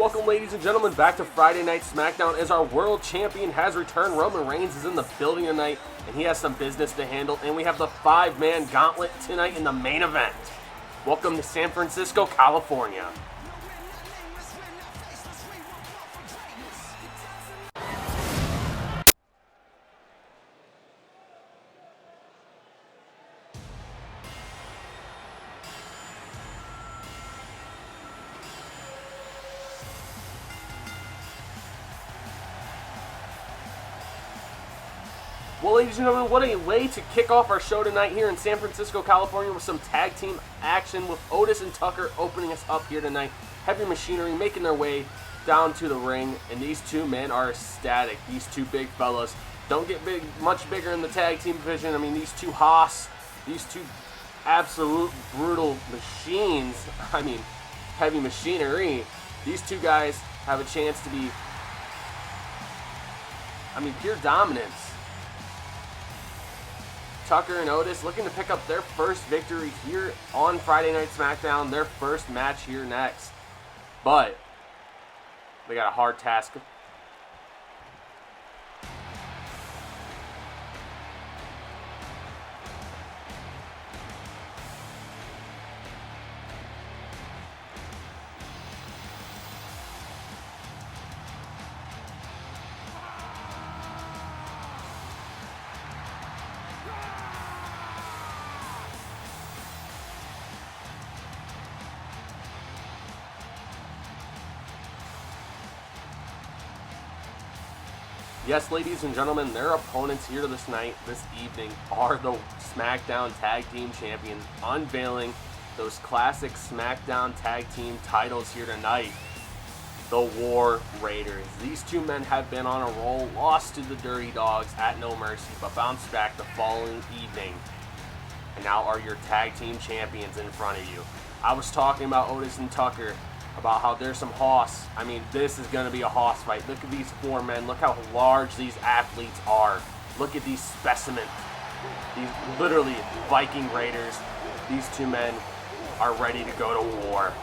Welcome, ladies and gentlemen, back to Friday Night Smackdown as our world champion has returned. Roman Reigns is in the building tonight, and he has some business to handle. And we have the 5-man gauntlet tonight in the main event. Welcome to San Francisco, California. Well, ladies and gentlemen, what a way to kick off our show tonight here in San Francisco, California with some tag team action with Otis and Tucker opening us up here tonight. Heavy Machinery making their way down to the ring, and these two men are ecstatic. These two big fellas don't get much bigger in the tag team division. I mean, these two Haas, these two absolute brutal machines, I mean, Heavy Machinery. These two guys have a chance to be, pure dominance. Tucker and Otis looking to pick up their first victory here on Friday Night Smackdown, their first match here next. But they got a hard task. Yes, ladies and gentlemen, their opponents here this evening, are the SmackDown Tag Team Champions, unveiling those classic SmackDown Tag Team titles here tonight. The War Raiders. These two men have been on a roll, lost to the Dirty Dogs at No Mercy, but bounced back the following evening, and now are your Tag Team Champions in front of you. I was talking about Otis and Tucker, about how there's some hoss. I mean, this is going to be a hoss fight. Look at these four men. Look how large these athletes are. Look at these specimens. These literally Viking Raiders. These two men are ready to go to war.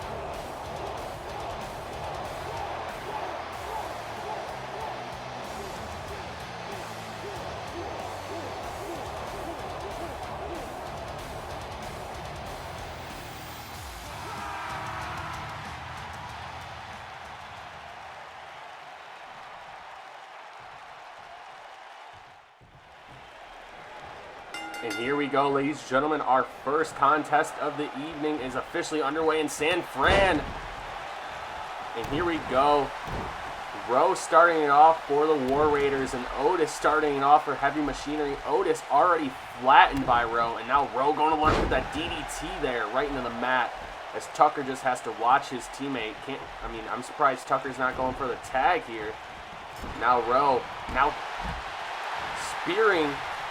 And here we go, ladies and gentlemen. Our first contest of the evening is officially underway in San Fran. And here we go. Rowe starting it off for the War Raiders, and Otis starting it off for Heavy Machinery. Otis already flattened by Rowe, and now Rowe going to lunge with that DDT there right into the mat, as Tucker just has to watch his teammate. I'm surprised Tucker's not going for the tag here. Now Rowe, now spearing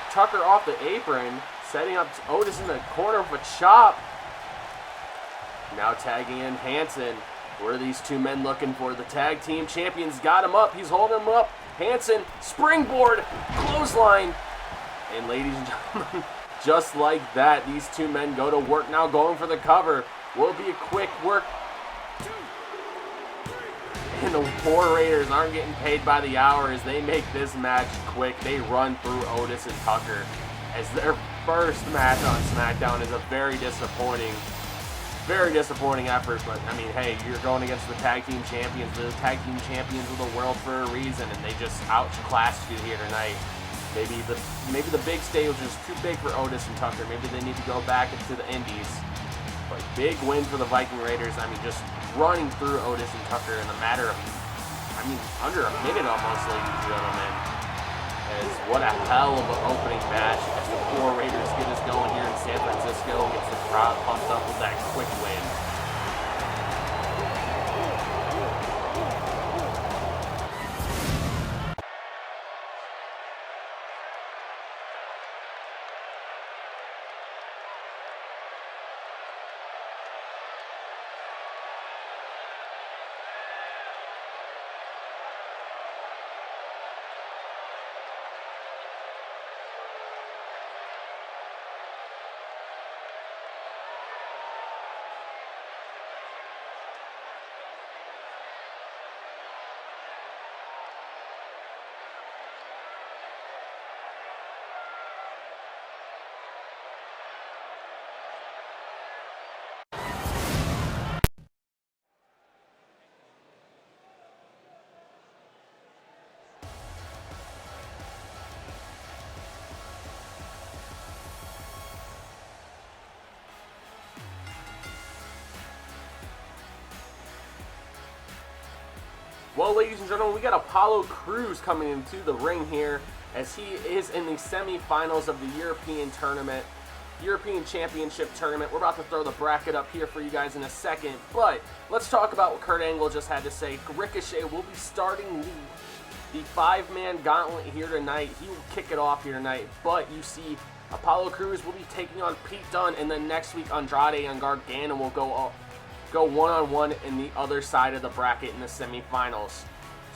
Tucker off the apron, setting up Otis in the corner with a chop. Now tagging in Hanson. What are these two men looking for? The tag team champions got him up. He's holding him up. Hanson, springboard, clothesline. And ladies and gentlemen, just like that, these two men go to work now, going for the cover. Will be a quick work. And the War Raiders aren't getting paid by the hour as they make this match quick. They run through Otis and Tucker as their first match on SmackDown is a very disappointing effort. But, hey, you're going against the Tag Team Champions, the Tag Team Champions of the world for a reason, and they just outclassed you here tonight. Maybe the big stage was just too big for Otis and Tucker. Maybe they need to go back into the Indies. But big win for the Viking Raiders. Just running through Otis and Tucker in a matter of, under a minute almost, ladies and gentlemen. As what a hell of an opening match as the War Raiders get us going here in San Francisco and gets the crowd pumped up with that quick win. Well, ladies and gentlemen, we got Apollo Crews coming into the ring here as he is in the semifinals of the European Championship tournament. We're about to throw the bracket up here for you guys in a second, but let's talk about what Kurt Angle just had to say. Ricochet will be starting the five-man gauntlet here tonight. He will kick it off here tonight, but you see Apollo Crews will be taking on Pete Dunne, and then next week Andrade and Gargano will go one-on-one in the other side of the bracket in the semifinals.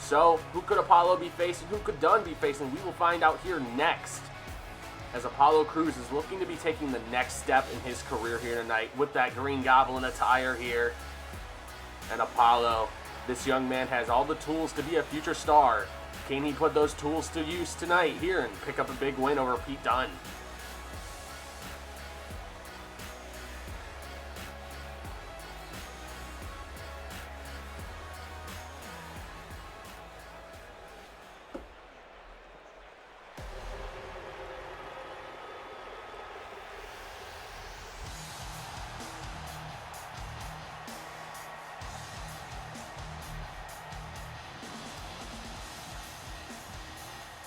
So, who could Apollo be facing? Who could Dunne be facing? We will find out here next, as Apollo Crews is looking to be taking the next step in his career here tonight with that Green Goblin attire here. And Apollo, this young man has all the tools to be a future star. Can he put those tools to use tonight here and pick up a big win over Pete Dunne?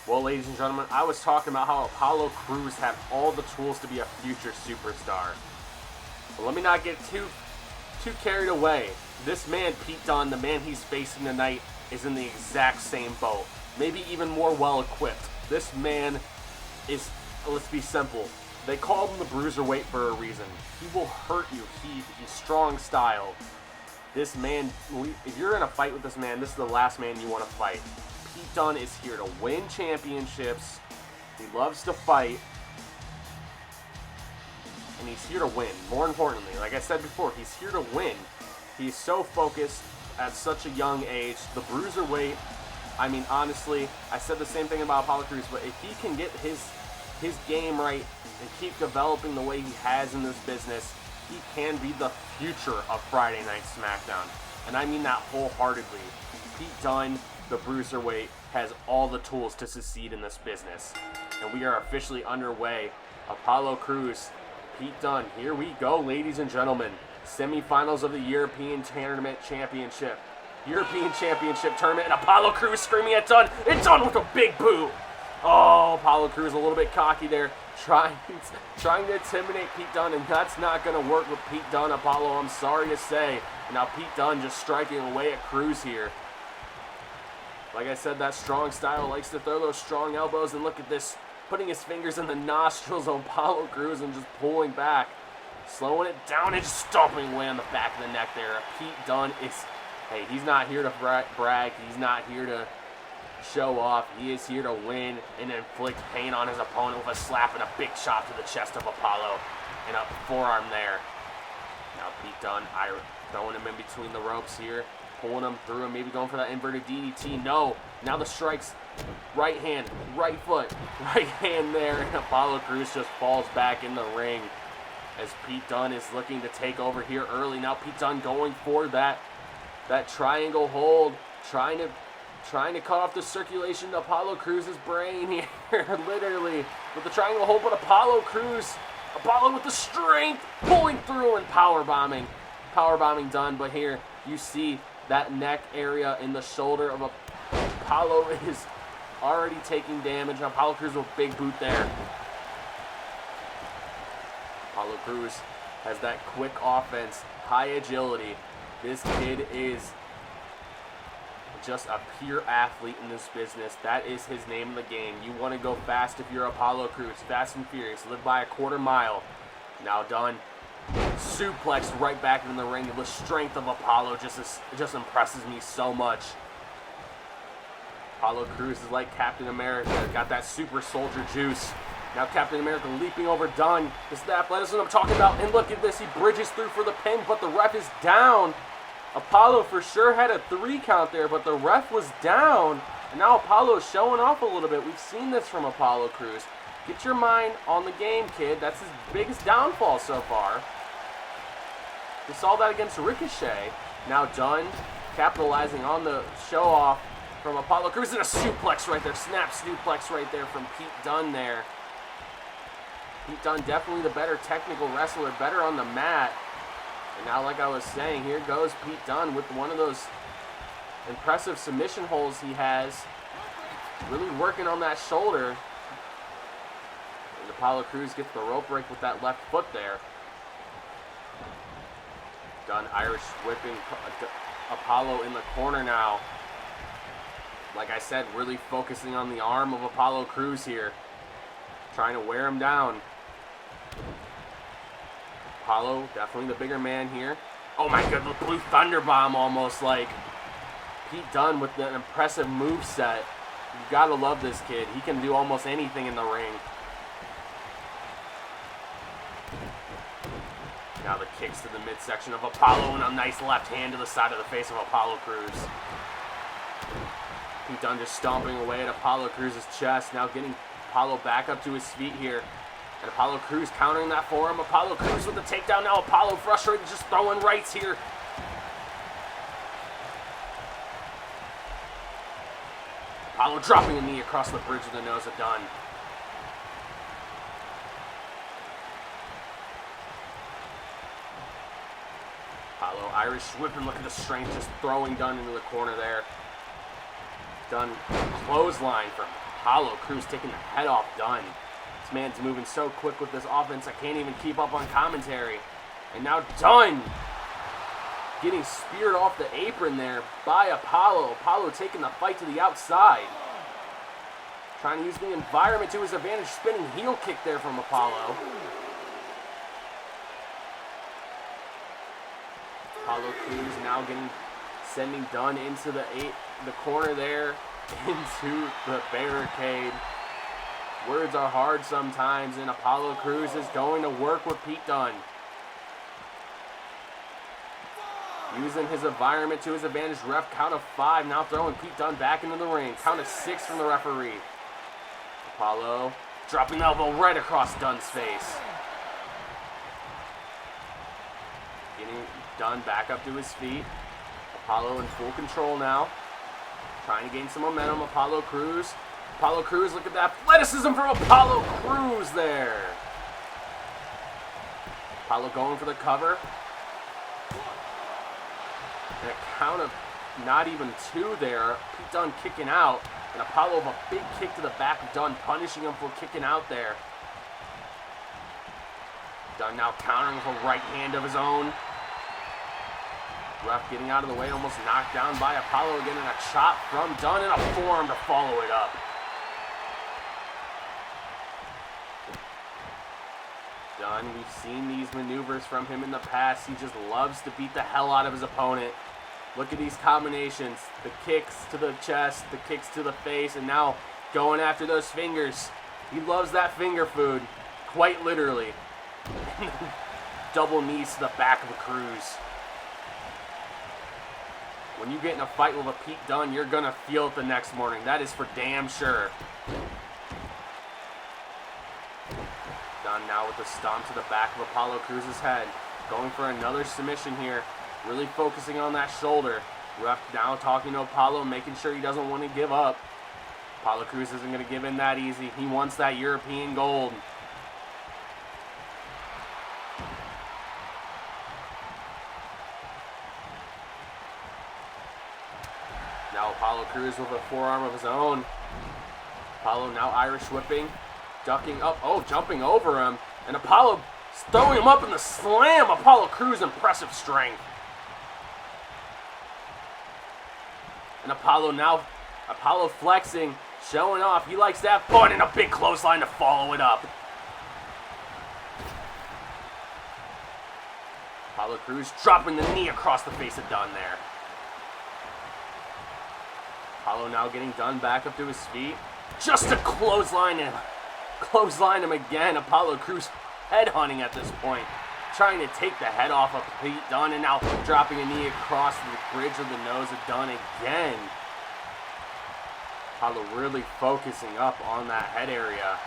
Well, ladies and gentlemen, I was talking about how Apollo Crews had all the tools to be a future superstar. But let me not get too carried away. This man, Pete Dunne, the man he's facing tonight, is in the exact same boat. Maybe even more well-equipped. This man is, let's be simple, they called him the Bruiserweight for a reason. He will hurt you. He's strong style. This man, if you're in a fight with this man, this is the last man you want to fight. Pete Dunne is here to win championships. He loves to fight. And he's here to win. More importantly, like I said before, he's here to win. He's so focused at such a young age. The Bruiserweight, I mean, honestly, I said the same thing about Apollo Crews, but if he can get his game right and keep developing the way he has in this business, he can be the future of Friday Night Smackdown. And I mean that wholeheartedly. Pete Dunne, the Bruiserweight, has all the tools to succeed in this business. And we are officially underway. Apollo Crews, Pete Dunne, here we go, ladies and gentlemen. Semifinals of the European Championship. European Championship tournament, and Apollo Crews screaming at Dunne, and Dunne with a big boot. Oh, Apollo Crews a little bit cocky there, trying to intimidate Pete Dunne, and that's not going to work with Pete Dunne, Apollo, I'm sorry to say. And now Pete Dunne just striking away at Crews here. Like I said, that strong style likes to throw those strong elbows, and look at this, putting his fingers in the nostrils of Apollo Crews and just pulling back, slowing it down and just stomping away on the back of the neck there. Pete Dunne is, hey, he's not here to brag, he's not here to show off, he is here to win and inflict pain on his opponent with a slap and a big shot to the chest of Apollo and a forearm there. Now Pete Dunne throwing him in between the ropes here, pulling him through and maybe going for that inverted DDT. No, now the strikes, right hand, right foot, right hand there, and Apollo Crews just falls back in the ring as Pete Dunne is looking to take over here early. Now Pete Dunne going for that triangle hold, trying to cut off the circulation to Apollo Crews' brain here, literally, with the triangle hold, but Apollo with the strength, pulling through and powerbombing Dunne, but here you see that neck area in the shoulder of Apollo is already taking damage. Now Apollo Crews with a big boot there. Apollo Crews has that quick offense, high agility. This kid is just a pure athlete in this business. That is his name in the game. You want to go fast if you're Apollo Crews. Fast and furious. Live by a quarter mile. Now Dunne, suplex right back in the ring. The strength of Apollo just impresses me so much. Apollo Crews is like Captain America. Got that super soldier juice. Now Captain America leaping over Dunne. This is the athleticism I'm talking about. And look at this. He bridges through for the pin, but the ref is down. Apollo for sure had a 3 count there, but the ref was down. And now Apollo is showing off a little bit. We've seen this from Apollo Crews. Get your mind on the game, kid. That's his biggest downfall so far. We saw that against Ricochet. Now Dunne capitalizing on the show-off from Apollo Crews, and a suplex right there. Snap suplex right there from Pete Dunne there. Pete Dunne definitely the better technical wrestler, better on the mat. And now, like I was saying, here goes Pete Dunne with one of those impressive submission holds he has. Really working on that shoulder. And Apollo Crews gets the rope break with that left foot there. Dunn Irish whipping Apollo in the corner now. Like I said, really focusing on the arm of Apollo Crews here. Trying to wear him down. Apollo, definitely the bigger man here. Oh my goodness, Blue Thunder Bomb almost like. Pete Dunne with an impressive moveset. You gotta love this kid. He can do almost anything in the ring. Now the kicks to the midsection of Apollo and a nice left hand to the side of the face of Apollo Crews. Pete Dunne just stomping away at Apollo Crews' chest. Now getting Apollo back up to his feet here. And Apollo Crews countering that forearm. Apollo Crews with the takedown. Now Apollo frustrated, just throwing rights here. Apollo dropping a knee across the bridge of the nose of Dunn. Apollo Irish whipping, look at the strength, just throwing Dunn into the corner there. Dunn clothesline from Apollo Crews, taking the head off Dunn. This man's moving so quick with this offense, I can't even keep up on commentary. And now Dunn getting speared off the apron there by Apollo. Apollo taking the fight to the outside. Trying to use the environment to his advantage. Spinning heel kick there from Apollo. Apollo Crews now sending Dunn into the corner there, into the barricade. Words are hard sometimes, and Apollo Crews is going to work with Pete Dunne. Using his environment to his advantage. Ref count of 5. Now throwing Pete Dunne back into the ring. Count of 6 from the referee. Apollo dropping the elbow right across Dunn's face. Getting Dunne back up to his feet. Apollo in full control now. Trying to gain some momentum. Apollo Crews. Apollo Crews, look at that athleticism from Apollo Crews there. Apollo going for the cover. And a count of not even 2 there. Pete Dunne kicking out. And Apollo with a big kick to the back of Dunne, punishing him for kicking out there. Dunne now countering with a right hand of his own. Ref getting out of the way, almost knocked down by Apollo again, and a chop from Dunne and a forearm to follow it up. Dunne, we've seen these maneuvers from him in the past. He just loves to beat the hell out of his opponent. Look at these combinations. The kicks to the chest, the kicks to the face, and now going after those fingers. He loves that finger food, quite literally. Double knees to the back of a Crews. When you get in a fight with a Pete Dunne, you're going to feel it the next morning. That is for damn sure. Dunne now with the stomp to the back of Apollo Crews' head. Going for another submission here. Really focusing on that shoulder. Ref now talking to Apollo, making sure he doesn't want to give up. Apollo Crews isn't going to give in that easy. He wants that European gold. Now Apollo Crews with a forearm of his own. Apollo now Irish whipping. Ducking up. Oh, jumping over him. And Apollo throwing him up in the slam. Apollo Crews, impressive strength. And Apollo flexing, showing off. He likes that fun, and a big clothesline to follow it up. Apollo Crews dropping the knee across the face of Dunne there. Apollo now getting Dunne back up to his feet. Just to clothesline him. Clothesline him again. Apollo Crews headhunting at this point. Trying to take the head off of Pete Dunne, and now dropping a knee across the bridge of the nose of Dunne again. Apollo really focusing up on that head area.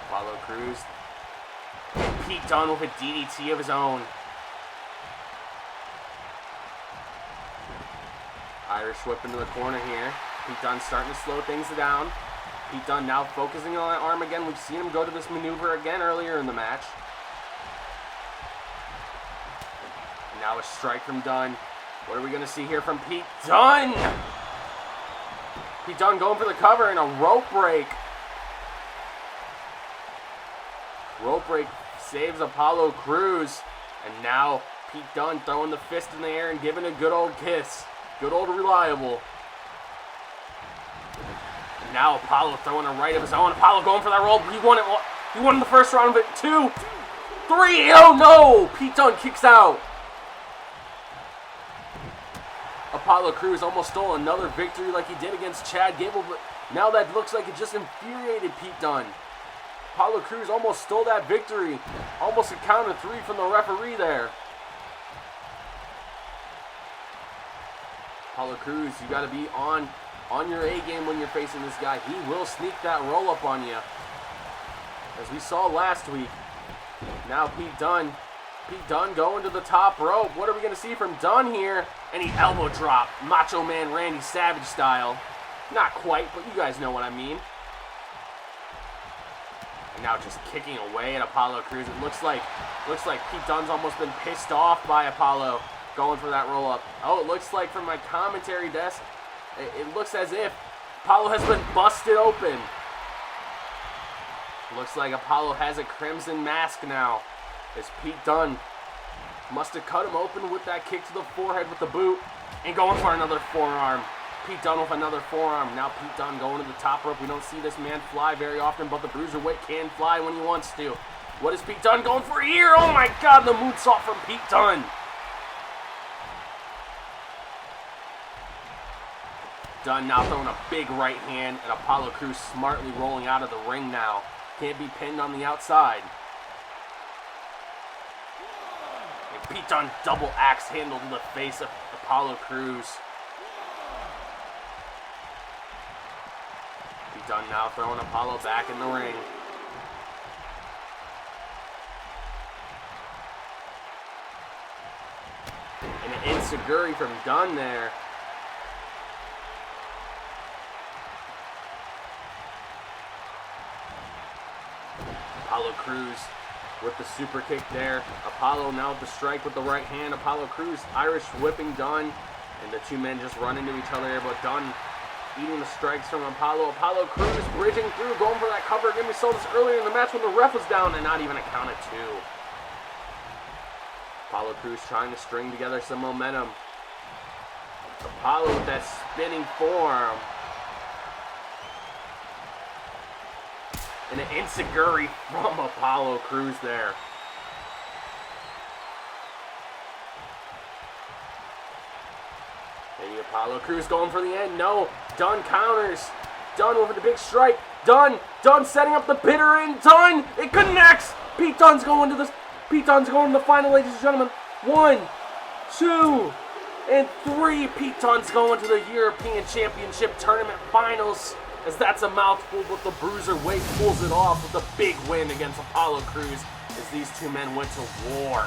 Apollo Crews. And Pete Dunne with a DDT of his own. Irish whip into the corner here. Pete Dunne starting to slow things down. Pete Dunne now focusing on that arm again. We've seen him go to this maneuver again earlier in the match. And now a strike from Dunne. What are we going to see here from Pete Dunne? Pete Dunne going for the cover and a rope break. Rope break saves Apollo Crews. And now Pete Dunne throwing the fist in the air and giving a good old kiss. Good old reliable. And now Apollo throwing a right of his own. Apollo going for that roll. He won it. He won the first round of it. 2, 3. Oh no! Pete Dunne kicks out. Apollo Crews almost stole another victory like he did against Chad Gable, but now that looks like it just infuriated Pete Dunne. Apollo Crews almost stole that victory. Almost a count of 3 from the referee there. Apollo Crews, you got to be on your A game when you're facing this guy. He will sneak that roll up on you, as we saw last week. Now Pete Dunne going to the top rope. What are we going to see from Dunne here? And he elbow drop, Macho Man Randy Savage style. Not quite, but you guys know what I mean. And now just kicking away at Apollo Crews. It looks like Pete Dunne's almost been pissed off by Apollo going for that roll up. Oh, it looks like from my commentary desk, it looks as if Apollo has been busted open. Looks like Apollo has a crimson mask now, as Pete Dunne must have cut him open with that kick to the forehead with the boot, and going for another forearm. Pete Dunne with another forearm. Now Pete Dunne going to the top rope. We don't see this man fly very often, but the Bruiserweight can fly when he wants to. What is Pete Dunne going for here? Oh my God, the moonsault from Pete Dunne. Dunne now throwing a big right hand, and Apollo Crews smartly rolling out of the ring now. Can't be pinned on the outside. And Pete Dunne double axe handle to the face of Apollo Crews. Pete Dunne now throwing Apollo back in the ring. And an enziguri from Dunne there. Apollo Crews with the super kick there. Apollo now with the strike with the right hand. Apollo Crews Irish whipping Dunne. And the two men just run into each other here, but Dunne eating the strikes from Apollo. Apollo Crews bridging through, going for that cover. Again, we saw this earlier in the match when the ref was down and not even a count of 2. Apollo Crews trying to string together some momentum. Apollo with that spinning forearm. And an enziguri from Apollo Crews there. Maybe Apollo Crews going for the end. No. Dunne counters. Dunne over the big strike. Dunne setting up the bitter end. Dunne. It connects. Pete Dunne's going to the final, ladies and gentlemen. 1, 2, and 3. Pete Dunne's going to the European Championship Tournament Finals. As that's a mouthful, but the Bruiserweight pulls it off with a big win against Apollo Crews as these two men went to war.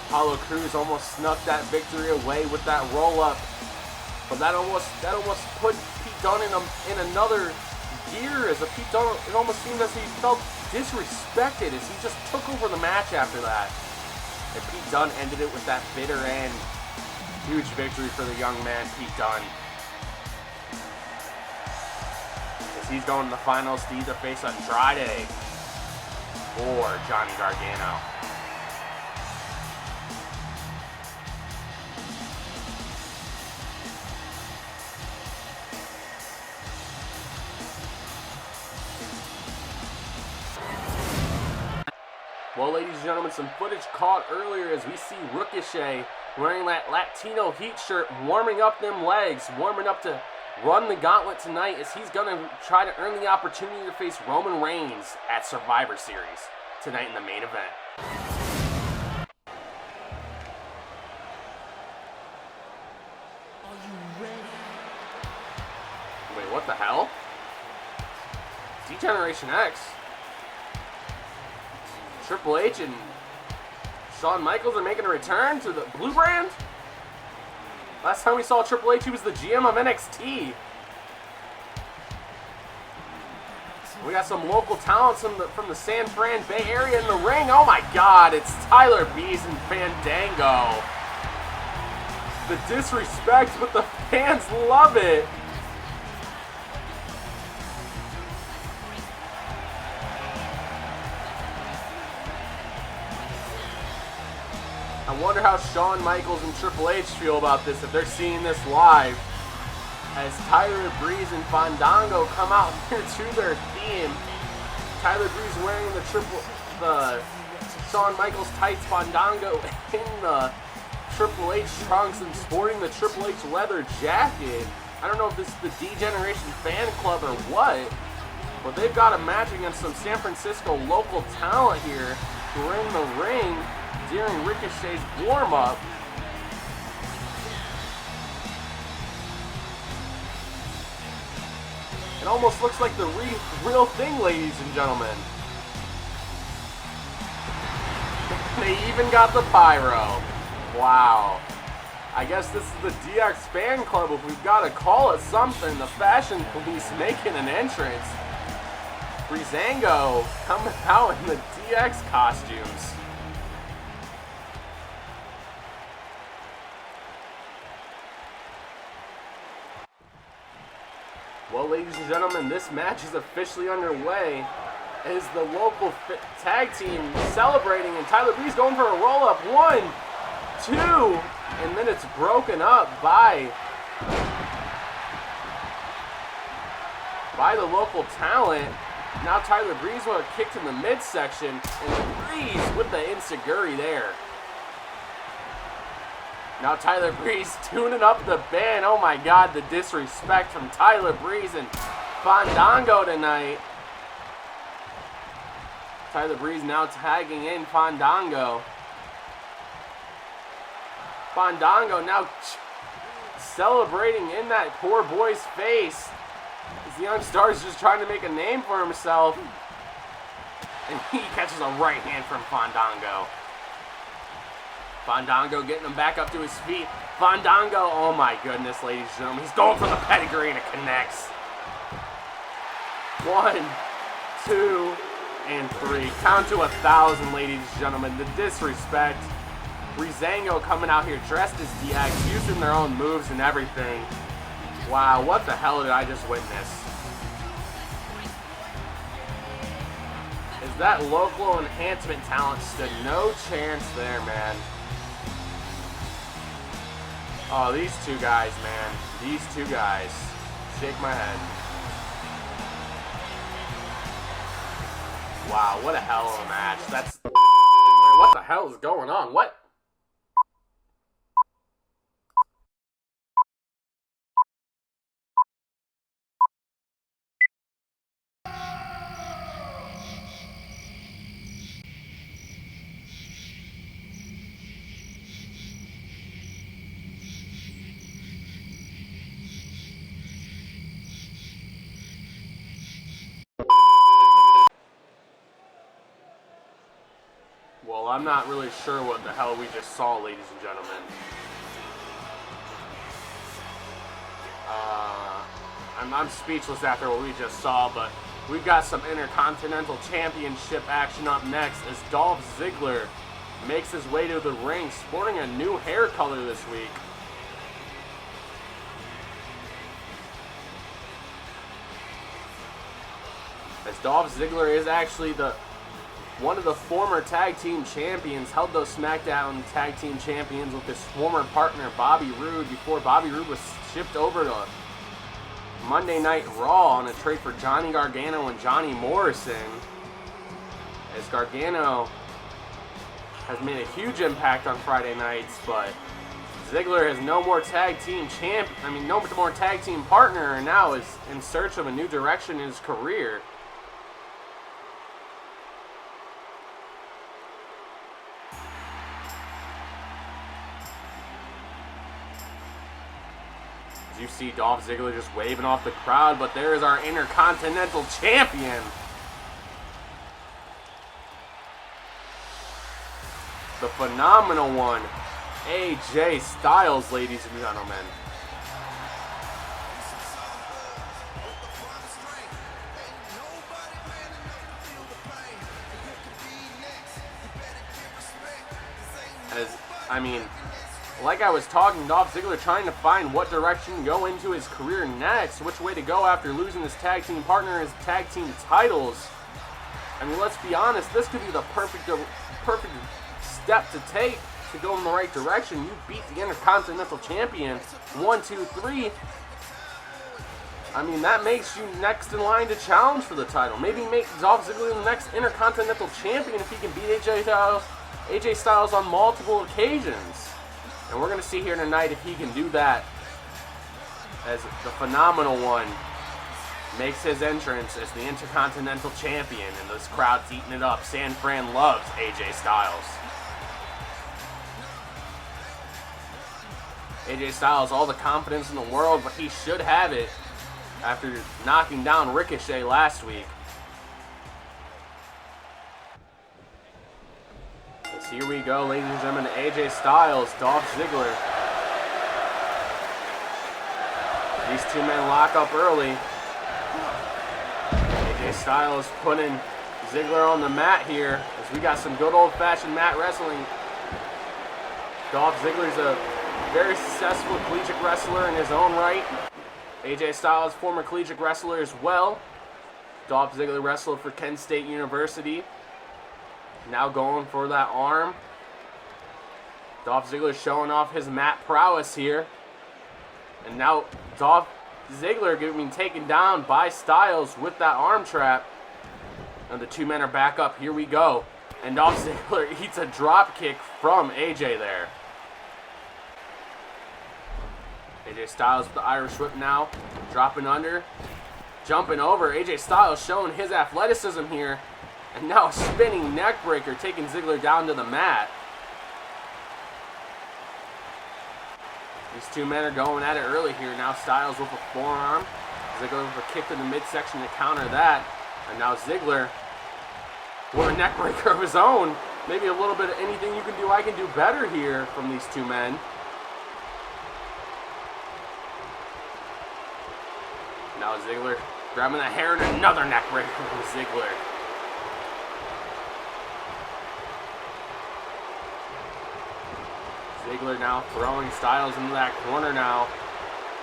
Apollo Crews almost snuck that victory away with that roll-up, but that almost put Pete Dunne in another gear. As Pete Dunne, it almost seemed as he felt disrespected as he just took over the match after that. And Pete Dunne ended it with that bitter end. Huge victory for the young man, Pete Dunne. As he's going to the finals to either face Andrade or Johnny Gargano. Well, ladies and gentlemen, some footage caught earlier as we see Ricochet wearing that Latino Heat shirt, warming up them legs, warming up to run the gauntlet tonight as he's going to try to earn the opportunity to face Roman Reigns at Survivor Series tonight in the main event. Are you ready? Wait, what the hell? D-Generation X? Triple H and Shawn Michaels are making a return to the Blue Brand? Last time we saw Triple H, he was the GM of NXT. We got some local talents from the San Fran Bay Area in the ring. Oh my God, it's Tyler Breeze and Fandango. The disrespect, but the fans love it. I wonder how Shawn Michaels and Triple H feel about this if they're seeing this live. As Tyler Breeze and Fandango come out here to their theme. Tyler Breeze wearing the Shawn Michaels tights, Fandango in the Triple H trunks and sporting the Triple H leather jacket. I don't know if this is the D-Generation fan club or what, but they've got a match against some San Francisco local talent here who are in the ring during Ricochet's warm-up. It almost looks like the real thing, ladies and gentlemen. They even got the pyro. Wow. I guess this is the DX fan club, if we've got to call it something. The Fashion Police making an entrance. Breezango coming out in the DX costumes. Well, ladies and gentlemen, this match is officially underway as the local tag team celebrating, and Tyler Breeze going for a roll-up. 1, 2, and then it's broken up by the local talent. Now Tyler Breeze with a kick in the midsection, and Breeze with the enziguri there. Now Tyler Breeze tuning up the band. Oh my God, the disrespect from Tyler Breeze and Fandango tonight. Tyler Breeze now tagging in Fandango. Fandango now celebrating in that poor boy's face as the Young Star is just trying to make a name for himself. And he catches a right hand from Fandango. Fandango getting him back up to his feet. Fandango, oh my goodness, ladies and gentlemen. He's going for the pedigree and it connects. 1, 2, and 3. Count to 1,000, ladies and gentlemen. The disrespect. Breezango coming out here dressed as DX, using their own moves and everything. Wow, what the hell did I just witness? Is that local enhancement talent stood no chance there, man. Oh, these two guys, man. These two guys. Shake my head. Wow, what a hell of a match. That's... What the hell is going on? What? Well, I'm not really sure what the hell we just saw, ladies and gentlemen. I'm speechless after what we just saw, but we've got some Intercontinental Championship action up next as Dolph Ziggler makes his way to the ring, sporting a new hair color this week. As Dolph Ziggler is actually one of the former tag team champions, held those Smackdown tag team champions with his former partner Bobby Roode before Bobby Roode was shipped over to Monday Night Raw on a trade for Johnny Gargano and Johnny Morrison. As Gargano has made a huge impact on Friday nights, but Ziggler has no more tag team no more tag team partner, and now is in search of a new direction in his career. You see Dolph Ziggler just waving off the crowd, but there is our Intercontinental Champion. The phenomenal one, AJ Styles, ladies and gentlemen. I mean, like I was talking, Dolph Ziggler trying to find what direction to go into his career next, which way to go after losing his tag team partner, his tag team titles. I mean, let's be honest, this could be the perfect step to take to go in the right direction. You beat the Intercontinental Champion 1, 2, 3. I mean, that makes you next in line to challenge for the title. Maybe make Dolph Ziggler the next Intercontinental Champion if he can beat AJ Styles on multiple occasions. And we're going to see here tonight if he can do that, as the Phenomenal One makes his entrance as the Intercontinental Champion, and this crowd's eating it up. San Fran loves AJ Styles. AJ Styles, all the confidence in the world, but he should have it after knocking down Ricochet last week. So here we go, ladies and gentlemen, AJ Styles, Dolph Ziggler. These two men lock up early. AJ Styles putting Ziggler on the mat here, as we got some good old-fashioned mat wrestling. Dolph Ziggler's a very successful collegiate wrestler in his own right. AJ Styles, former collegiate wrestler as well. Dolph Ziggler wrestled for Kent State University. Now going for that arm. Dolph Ziggler showing off his mat prowess here. And now Dolph Ziggler getting taken down by Styles with that arm trap. And the two men are back up. Here we go. And Dolph Ziggler eats a drop kick from AJ there. AJ Styles with the Irish whip now. Dropping under. Jumping over. AJ Styles showing his athleticism here. And now a spinning neck breaker taking Ziggler down to the mat. These two men are going at it early here. Now Styles with a forearm. Ziggler with a kick to the midsection to counter that. And now Ziggler with a neck breaker of his own. Maybe a little bit of anything you can do, I can do better here from these two men. Now Ziggler grabbing the hair and another neck breaker from Ziggler. Ziggler now throwing Styles into that corner now.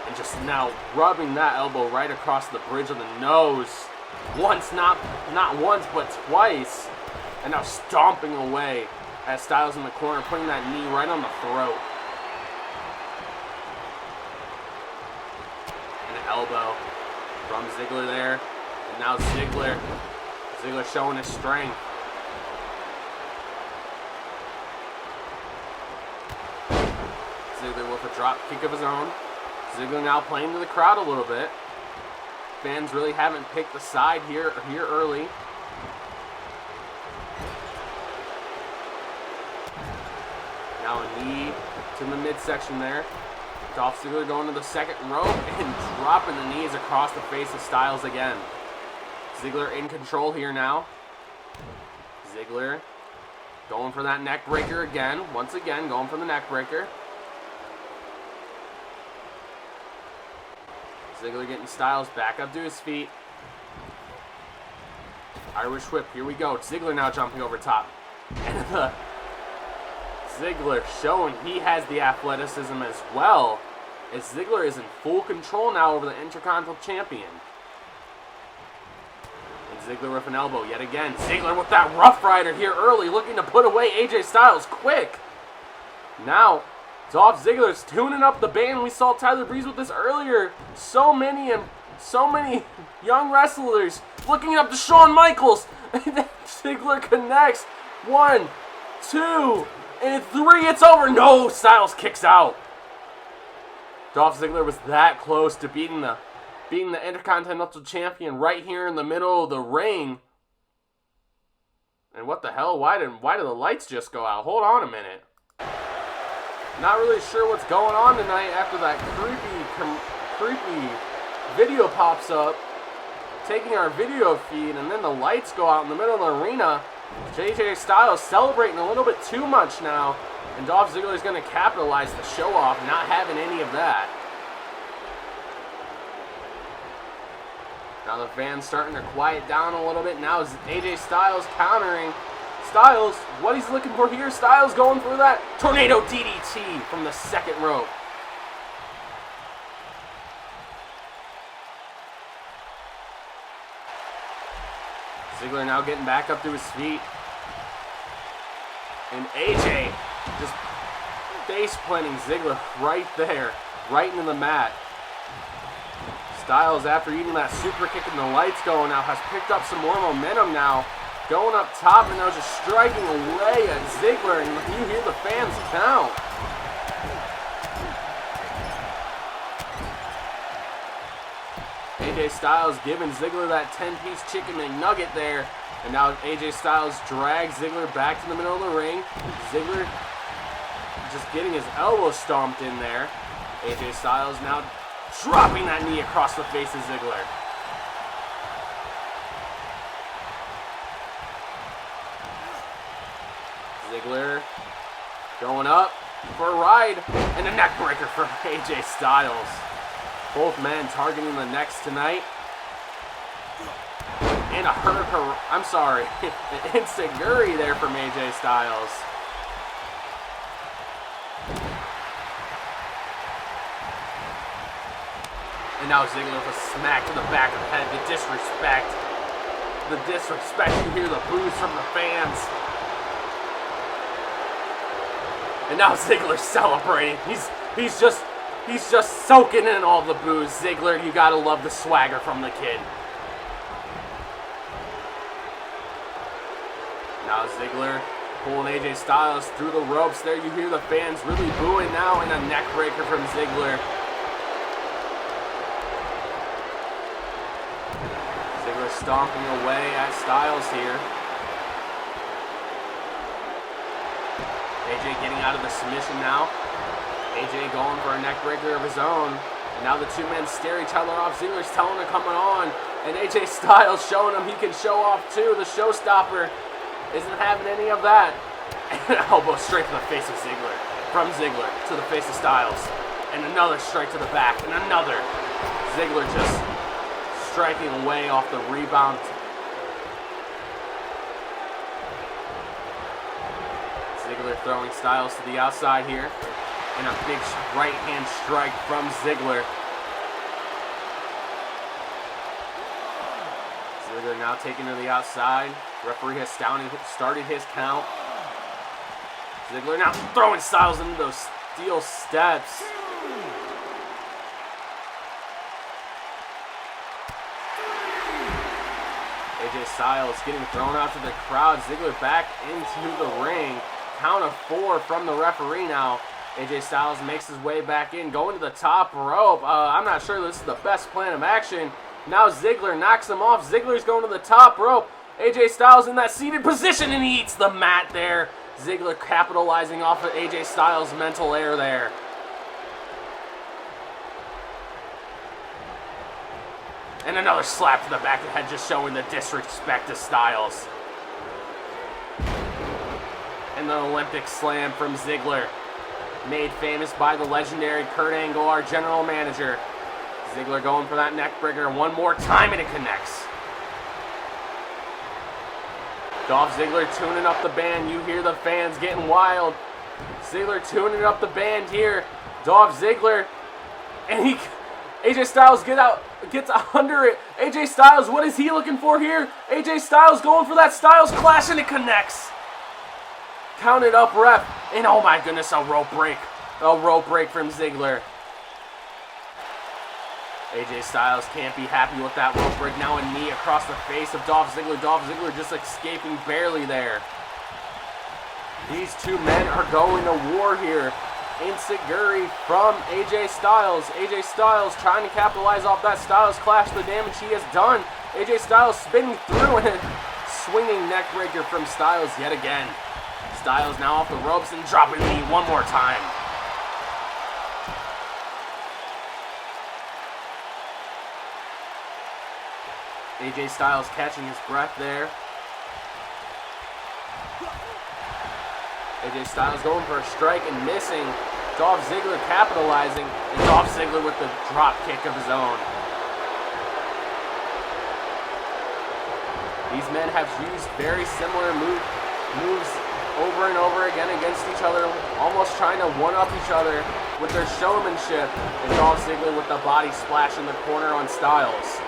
And just now rubbing that elbow right across the bridge of the nose. Once, not once, but twice. And now stomping away at Styles in the corner, putting that knee right on the throat. And an elbow from Ziggler there. And now Ziggler showing his strength. Ziggler with a drop kick of his own. Ziggler now playing to the crowd a little bit. Fans really haven't picked the side here early. Now a knee to the midsection there. Dolph Ziggler going to the second rope and dropping the knees across the face of Styles again. Ziggler in control here now. Ziggler going for that neck breaker again. Once again, going for the neck breaker. Ziggler getting Styles back up to his feet. Irish whip, here we go. Ziggler now jumping over top. And Ziggler showing he has the athleticism as well, as Ziggler is in full control now over the Intercontinental Champion. And Ziggler with an elbow yet again. Ziggler with that Rough Rider here early, looking to put away AJ Styles quick. Now Dolph Ziggler's tuning up the band. We saw Tyler Breeze with this earlier. So many young wrestlers looking up to Shawn Michaels. And then Ziggler connects. 1, 2, and 3. It's over. No, Styles kicks out. Dolph Ziggler was that close to beating the Intercontinental Champion right here in the middle of the ring. And what the hell? Why did the lights just go out? Hold on a minute. Not really sure what's going on tonight after that creepy video pops up, taking our video feed, and then the lights go out in the middle of the arena. AJ Styles celebrating a little bit too much now, and Dolph Ziggler is going to capitalize the show off, not having any of that. Now the fans starting to quiet down a little bit. Now AJ Styles countering Styles, what he's looking for here. Styles going for that tornado DDT from the second rope. Ziggler now getting back up to his feet. And AJ just face planting Ziggler right there, right into the mat. Styles, after eating that super kick and the lights going out, has picked up some more momentum now. Going up top and now just striking away at Ziggler, and you hear the fans count. AJ Styles giving Ziggler that 10-piece chicken McNugget there. And now AJ Styles drags Ziggler back to the middle of the ring. Ziggler just getting his elbow stomped in there. AJ Styles now dropping that knee across the face of Ziggler. Ziggler going up for a ride, and a neck breaker for AJ Styles. Both men targeting the necks tonight. And a an enziguri there from AJ Styles. And now Ziggler with a smack to the back of the head. The disrespect. The disrespect. You hear the boos from the fans. And now Ziggler's celebrating. He's just soaking in all the boos. Ziggler, you gotta love the swagger from the kid. Now Ziggler pulling AJ Styles through the ropes there. You hear the fans really booing now, and a neck breaker from Ziggler. Ziggler stomping away at Styles here. AJ getting out of the submission now. AJ going for a neck breaker of his own. And now the two men stare each other off. Ziggler's telling him coming on. And AJ Styles showing him he can show off too. The showstopper isn't having any of that. And an elbow straight to the face of Ziggler. From Ziggler to the face of Styles. And another straight to the back. And another. Ziggler just striking away off the rebound. Ziggler throwing Styles to the outside here. And a big right hand strike from Ziggler. Ziggler now taking to the outside. Referee has started his count. Ziggler now throwing Styles into those steel steps. AJ Styles getting thrown out to the crowd. Ziggler back into the ring. Count of 4 from the referee now. AJ Styles makes his way back in, going to the top rope. I'm not sure this is the best plan of action. Now Ziggler knocks him off. Ziggler's going to the top rope. AJ Styles in that seated position, and he eats the mat there. Ziggler capitalizing off of AJ Styles' mental error there. And another slap to the back of the head, just showing the disrespect to Styles. And the Olympic slam from Ziggler. Made famous by the legendary Kurt Angle, our general manager. Ziggler going for that neck breaker one more time, and it connects. Dolph Ziggler tuning up the band. You hear the fans getting wild. Ziggler tuning up the band here. Dolph Ziggler. And AJ Styles gets under it. AJ Styles, what is he looking for here? AJ Styles going for that Styles Clash, and it connects. Counted up, ref. And oh my goodness, a rope break. A rope break from Ziggler. AJ Styles can't be happy with that rope break. Now a knee across the face of Dolph Ziggler. Dolph Ziggler just escaping barely there. These two men are going to war here. Enziguri from AJ Styles. AJ Styles trying to capitalize off that Styles Clash, the damage he has done. AJ Styles spinning through and swinging neck breaker from Styles yet again. Styles now off the ropes and dropping the knee one more time. AJ Styles catching his breath there. AJ Styles going for a strike and missing. Dolph Ziggler capitalizing, and Dolph Ziggler with the drop kick of his own. These men have used very similar moves. moves over and over again against each other, almost trying to one-up each other with their showmanship. And Dolph Ziggler with the body splash in the corner on Styles.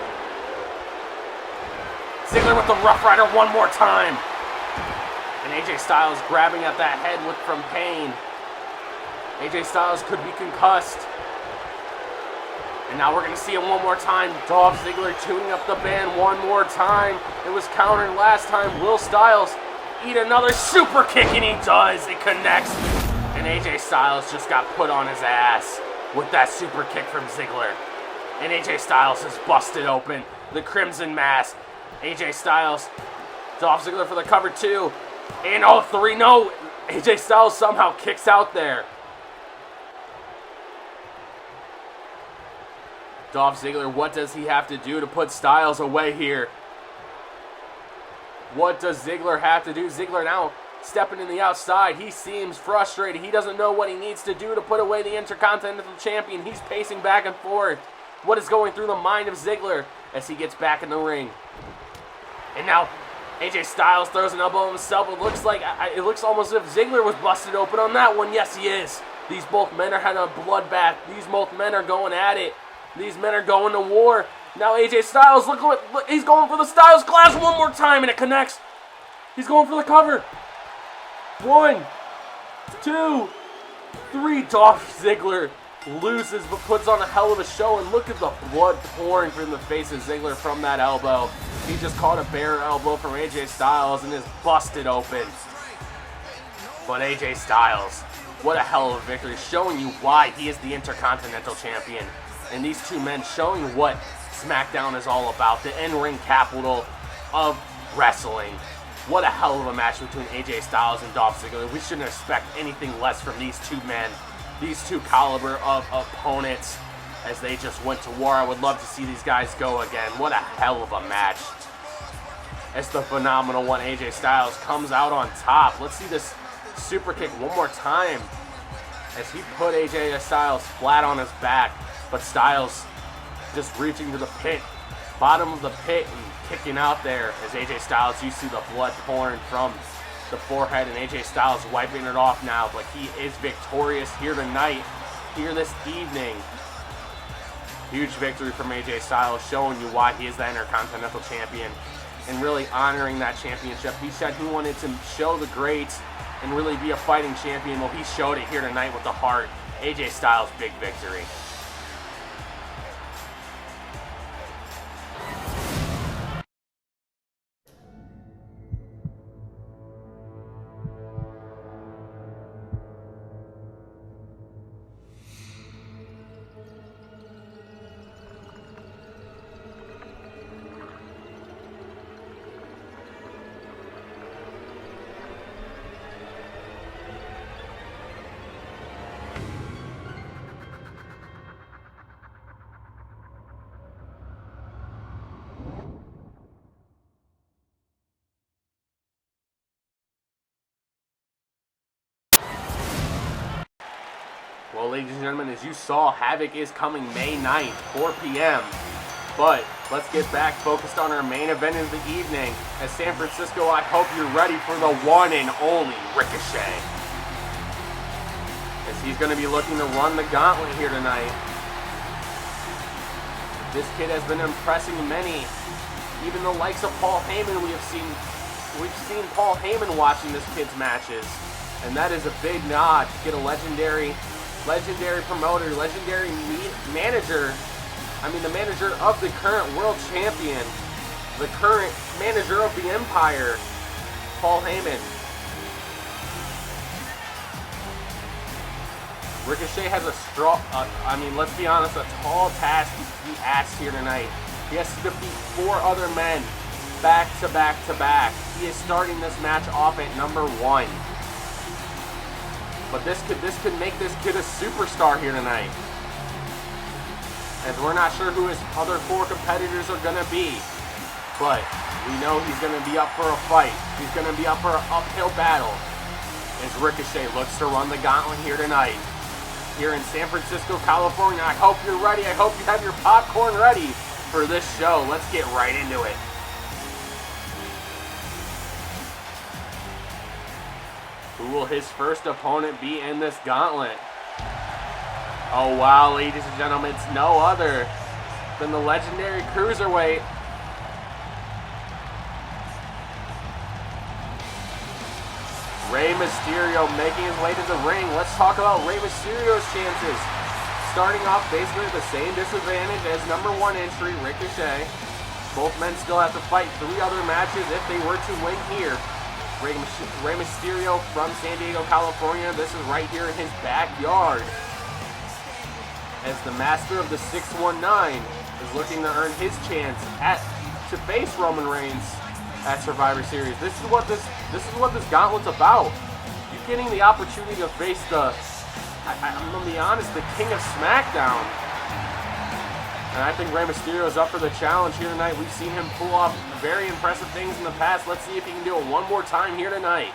Ziggler with the Rough Rider one more time. And AJ Styles grabbing at that head from pain. AJ Styles could be concussed. And now we're going to see it one more time. Dolph Ziggler tuning up the band one more time. It was countered last time. Will Styles eat another super kick, and he does. It connects. And AJ Styles just got put on his ass with that super kick from Ziggler. And AJ Styles is busted open. The Crimson Mask. AJ Styles. Dolph Ziggler for the cover 2. And all 3. No. AJ Styles somehow kicks out there. Dolph Ziggler, what does he have to do to put Styles away here? What does Ziggler have to do? Ziggler now stepping in the outside. He seems frustrated. He doesn't know what he needs to do to put away the Intercontinental Champion. He's pacing back and forth. What is going through the mind of Ziggler as he gets back in the ring? And now AJ Styles throws an elbow himself. It looks almost as if Ziggler was busted open on that one. Yes, he is. These both men are having a bloodbath. These both men are going at it. These men are going to war. Now AJ Styles, look, he's going for the Styles Clash one more time, and it connects. He's going for the cover. 1, 2, 3. Dolph Ziggler loses, but puts on a hell of a show. And look at the blood pouring from the face of Ziggler from that elbow. He just caught a bear elbow from AJ Styles and is busted open. But AJ Styles, what a hell of a victory, showing you why he is the Intercontinental Champion. And these two men showing what Smackdown is all about, the in-ring capital of wrestling. What a hell of a match between AJ Styles and Dolph Ziggler. We shouldn't expect anything less from these two men, these two caliber of opponents, as they just went to war. I would love to see these guys go again. What a hell of a match. As the phenomenal one, AJ Styles, comes out on top. Let's see this super kick one more time as he put AJ Styles flat on his back. But Styles just reaching to the pit, bottom of the pit, and kicking out there as AJ Styles, you see the blood pouring from the forehead, and AJ Styles wiping it off now. But he is victorious here tonight, here this evening. Huge victory from AJ Styles, showing you why he is the Intercontinental Champion and really honoring that championship. He said he wanted to show the greats and really be a fighting champion. Well, he showed it here tonight with the heart. AJ Styles, big victory. Well, ladies and gentlemen, as you saw, Havoc is coming May 9th, 4 p.m. But let's get back focused on our main event of the evening. As San Francisco, I hope you're ready for the one and only Ricochet. As he's going to be looking to run the gauntlet here tonight. This kid has been impressing many. Even the likes of Paul Heyman we've seen Paul Heyman watching this kid's matches. And that is a big nod to get a legendary promoter, legendary manager. I mean, the manager of the current world champion, the current manager of the Empire, Paul Heyman. Ricochet has let's be honest, a tall task he asked here tonight. He has to defeat 4 other men back to back to back. He is starting this match off at number 1. But this could make this kid a superstar here tonight. As we're not sure who his other 4 competitors are going to be. But we know he's going to be up for a fight. He's going to be up for an uphill battle. As Ricochet looks to run the gauntlet here tonight. Here in San Francisco, California. I hope you're ready. I hope you have your popcorn ready for this show. Let's get right into it. Who will his first opponent be in this gauntlet? Oh wow, ladies and gentlemen, it's no other than the legendary cruiserweight. Rey Mysterio making his way to the ring. Let's talk about Rey Mysterio's chances. Starting off basically the same disadvantage as #1 entry, Ricochet. Both men still have to fight 3 other matches if they were to win here. Rey Mysterio from San Diego, California. This is right here in his backyard. As the master of the 619 is looking to earn his chance to face Roman Reigns at Survivor Series. This is what this gauntlet's about. You getting the opportunity to face I'm gonna be honest, the king of Smackdown. And I think Rey Mysterio is up for the challenge here tonight. We've seen him pull off very impressive things in the past. Let's see if he can do it one more time here tonight.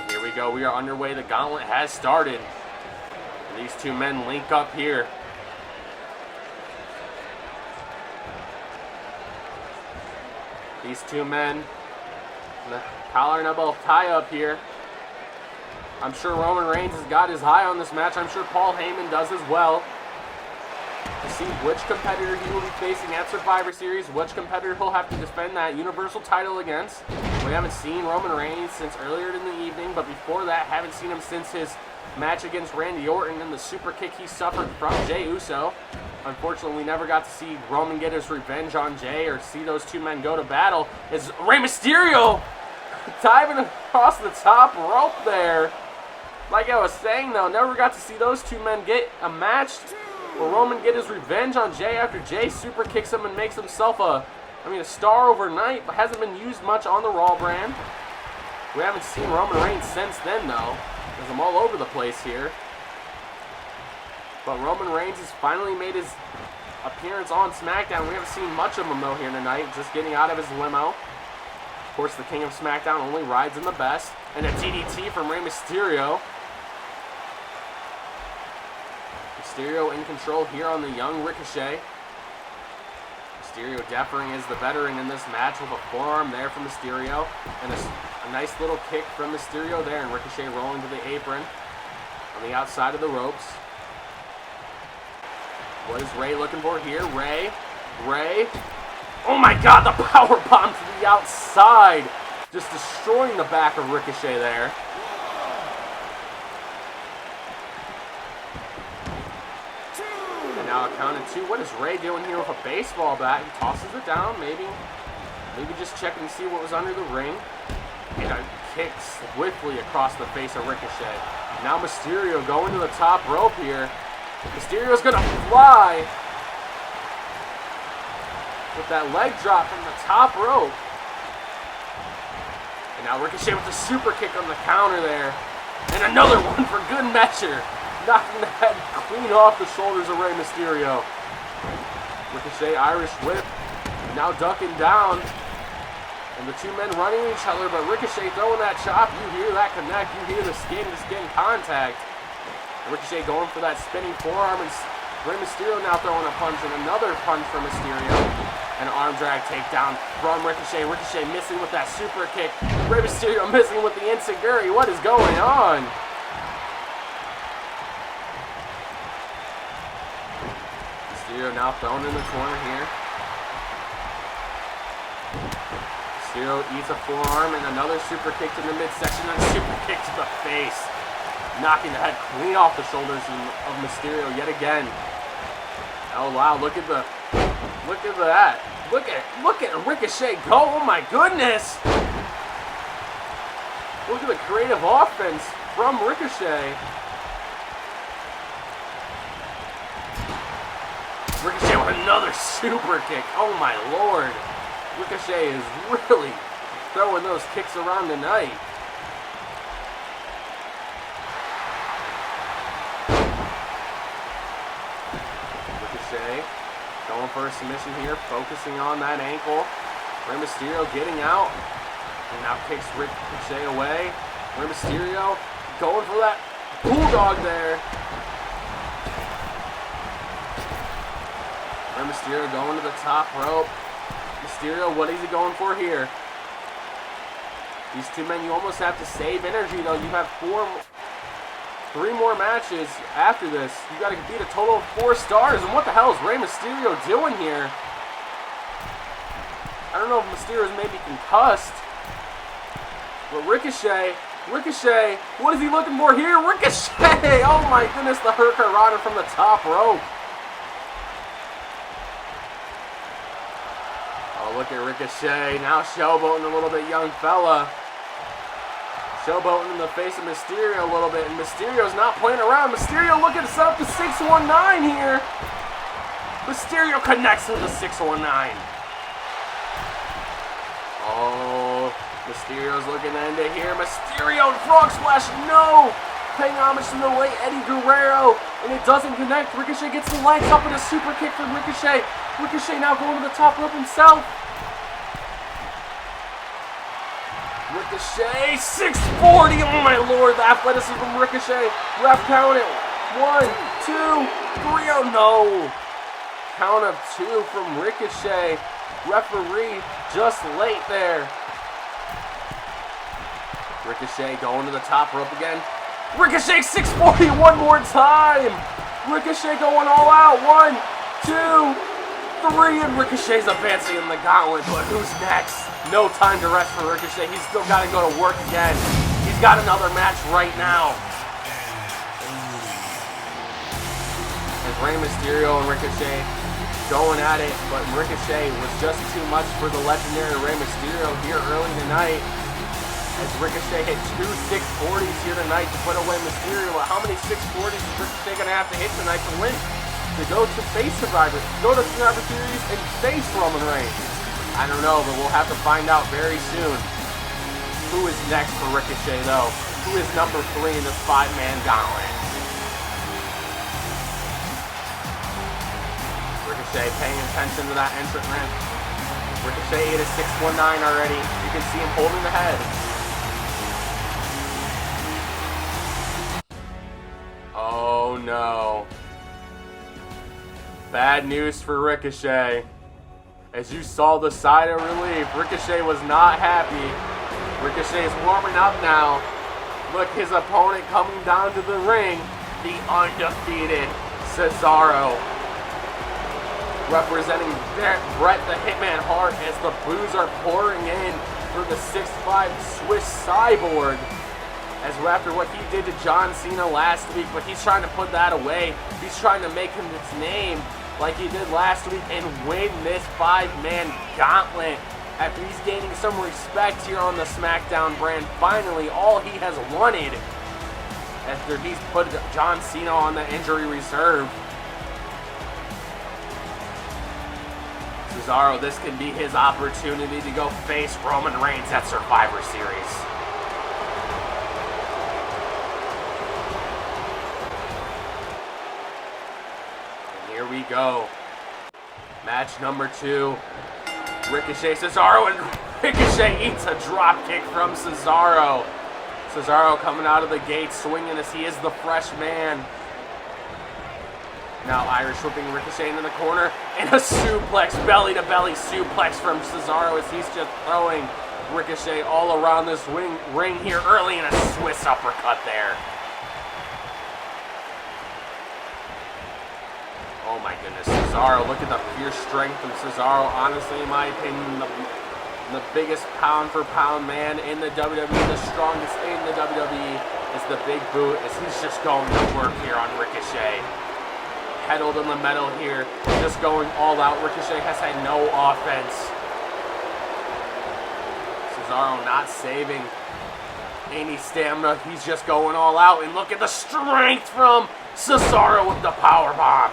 Here we go. We are underway. The gauntlet has started. These two men link up here. These two men, the collar and elbow tie up here. I'm sure Roman Reigns has got his eye on this match. I'm sure Paul Heyman does as well. To see which competitor he will be facing at Survivor Series, which competitor he'll have to defend that Universal title against. We haven't seen Roman Reigns since earlier in the evening, but before that, haven't seen him since his match against Randy Orton and the super kick he suffered from Jey Uso. Unfortunately, we never got to see Roman get his revenge on Jey or see those two men go to battle. It's Rey Mysterio diving across the top rope there. Like I was saying, though, never got to see those two men get a match where Roman get his revenge on Jey after Jey super kicks him and makes himself a star overnight, but hasn't been used much on the Raw brand. We haven't seen Roman Reigns since then, though, because I'm all over the place here. But Roman Reigns has finally made his appearance on SmackDown. We haven't seen much of him, though, here tonight, just getting out of his limo. Of course, the King of SmackDown only rides in the best. And a DDT from Rey Mysterio. Mysterio in control here on the young Ricochet. Mysterio deferring as the veteran in this match with a forearm there from Mysterio. And a nice little kick from Mysterio there. And Ricochet rolling to the apron on the outside of the ropes. What is Rey looking for here? Rey. Oh my God, the power bomb to the outside. Just destroying the back of Ricochet there. And now a count of 2. What is Rey doing here with a baseball bat? He tosses it down, maybe just checking to see what was under the ring. And a kick swiftly across the face of Ricochet. Now Mysterio going to the top rope here. Mysterio's gonna fly with that leg drop from the top rope. And now Ricochet with the super kick on the counter there. And another one for good measure. Knocking the head clean off the shoulders of Rey Mysterio. Ricochet Irish whip. Now ducking down. And the two men running each other, but Ricochet throwing that chop. You hear that connect. You hear the skin-to-skin contact. Ricochet going for that spinning forearm, and Rey Mysterio now throwing a punch, and another punch from Mysterio. An arm drag takedown from Ricochet. Ricochet missing with that super kick. Rey Mysterio missing with the enziguri. What is going on? Mysterio now thrown in the corner here. Mysterio eats a forearm and another super kick to the midsection, and a super kick to the face. Knocking the head clean off the shoulders of Mysterio yet again. Oh wow, look at that. Look at Ricochet go. Oh my goodness. Look at the creative offense from Ricochet. Ricochet with another super kick. Oh my lord. Ricochet is really throwing those kicks around tonight. Going for a submission here, focusing on that ankle. Rey Mysterio getting out. And now kicks Ricochet away. Rey Mysterio going for that bulldog there. Rey Mysterio going to the top rope. Mysterio, what is he going for here? These two men, you almost have to save energy, though. You have 3 more matches after this. You got to beat a total of 4 stars. And what the hell is Rey Mysterio doing here? I don't know if Mysterio's maybe concussed. But Ricochet, what is he looking for here? Ricochet! Oh my goodness, the Hurricane from the top rope. Oh, look at Ricochet. Now showboating a little bit, young fella. Showboating in the face of Mysterio a little bit. And Mysterio's not playing around. Mysterio looking to set up the 619 here. Mysterio connects with the 619. Oh, Mysterio's looking to end it here. Mysterio, frog splash, no! Paying homage to the late Eddie Guerrero. And it doesn't connect. Ricochet gets the legs up in a super kick from Ricochet. Ricochet now going to the top rope himself. Ricochet, 640, oh my lord, the athleticism from Ricochet. Ref count it, 1, 2, 3, oh no. Count of 2 from Ricochet. Referee just late there. Ricochet going to the top rope again. Ricochet, 640 one more time. Ricochet going all out, 1, 2, 3, and Ricochet's advancing in the gauntlet, but who's next? No time to rest for Ricochet. He's still got to go to work again. He's got another match right now. And Rey Mysterio and Ricochet going at it, but Ricochet was just too much for the legendary Rey Mysterio here early tonight. As Ricochet hit 2 640s here tonight to put away Mysterio. But how many 640s is Ricochet going to have to hit tonight to win? To go to face Survivor, go to Survivor Series and face Roman Reigns. I don't know, but we'll have to find out very soon. Who is next for Ricochet, though? Who is number 3 in this 5-man gauntlet? Ricochet paying attention to that entrant ramp. Ricochet hit a 619 already. You can see him holding the head. Oh no. Bad news for Ricochet. As you saw the sigh of relief, Ricochet was not happy. Ricochet is warming up now. Look, his opponent coming down to the ring, the undefeated Cesaro. Representing Bret the Hitman Hart as the boos are pouring in for the 6'5" Swiss Cyborg. As after what he did to John Cena last week, but he's trying to put that away. He's trying to make him his name like he did last week and win this 5-man gauntlet. After he's gaining some respect here on the Smackdown brand, finally all he has wanted after he's put John Cena on the injury reserve. Cesaro, this can be his opportunity to go face Roman Reigns at Survivor Series. Here we go. Match number 2. Ricochet, Cesaro, and Ricochet eats a drop kick from Cesaro. Cesaro coming out of the gate swinging as he is the fresh man. Now Irish whipping Ricochet into the corner. And a suplex, belly-to-belly suplex from Cesaro as he's just throwing Ricochet all around this ring here early in a Swiss uppercut there. Oh my goodness, Cesaro, look at the pure strength from Cesaro. Honestly, in my opinion, the biggest pound-for-pound man in the WWE, the strongest in the WWE, is the Big Boot, as he's just going to work here on Ricochet. Pedaled in the metal here, just going all out. Ricochet has had no offense. Cesaro not saving any stamina. He's just going all out, and look at the strength from Cesaro with the powerbomb.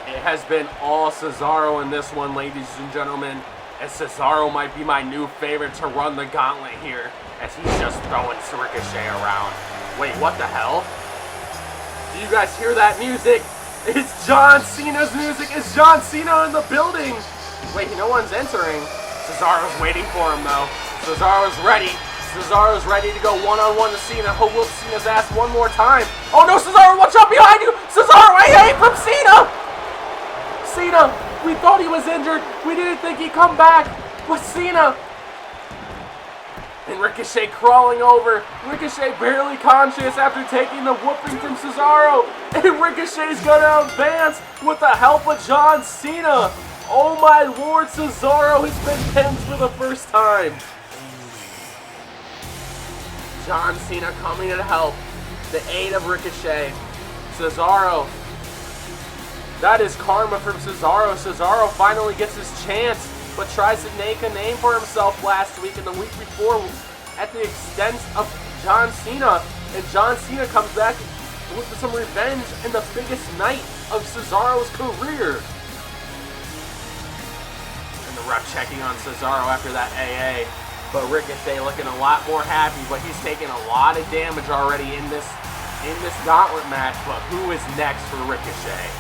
It has been all Cesaro in this one, ladies and gentlemen, as Cesaro might be my new favorite to run the gauntlet here, as he's just throwing Ricochet around. Wait, what the hell? Do you guys hear that music? It's John Cena's music. It's John Cena in the building. Wait, no one's entering. Cesaro's waiting for him, though. Cesaro's ready. Cesaro's ready to go one-on-one to Cena. He'll whoop Cena's ass one more time. Oh no, Cesaro, watch out behind you! Cesaro, hey, from Cena! Cena, We thought he was injured. We didn't think he'd come back. But Cena. And Ricochet crawling over. Ricochet barely conscious after taking the whooping from Cesaro. And Ricochet's gonna advance with the help of John Cena. Oh my lord, Cesaro has been pinned for the first time. John Cena coming to help. The aid of Ricochet. Cesaro. That is karma from Cesaro. Cesaro finally gets his chance, but tries to make a name for himself last week and the week before at the expense of John Cena. And John Cena comes back with some revenge in the biggest night of Cesaro's career. And the ref checking on Cesaro after that AA. But Ricochet looking a lot more happy, but he's taken a lot of damage already in this Gauntlet match. But who is next for Ricochet?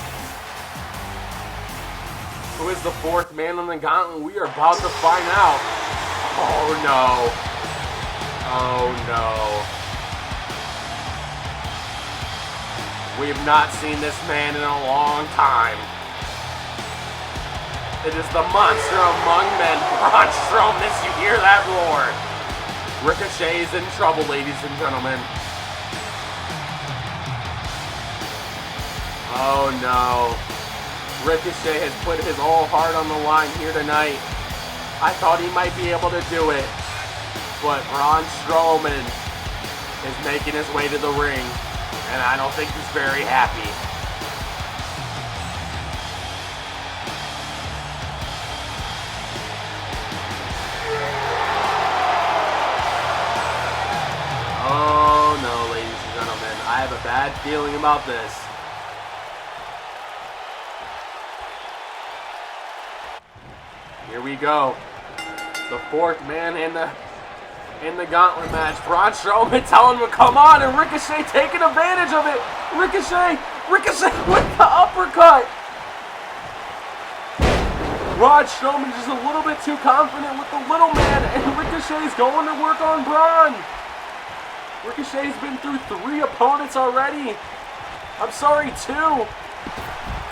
Who is the fourth man on the Gauntlet? We are about to find out. Oh no. Oh no. We have not seen this man in a long time. It is the monster among men, Braun Strowman. You hear that roar? Ricochet is in trouble, ladies and gentlemen. Oh no. Ricochet has put his whole heart on the line here tonight. I thought he might be able to do it. But Braun Strowman is making his way to the ring. And I don't think he's very happy. Oh no, ladies and gentlemen. I have a bad feeling about this. Here we go. The fourth man in the Gauntlet match. Braun Strowman telling him to come on, and Ricochet taking advantage of it. Ricochet with the uppercut. Braun Strowman just a little bit too confident with the little man, and Ricochet's going to work on Braun. Ricochet's been through 3 opponents already. I'm sorry, 2,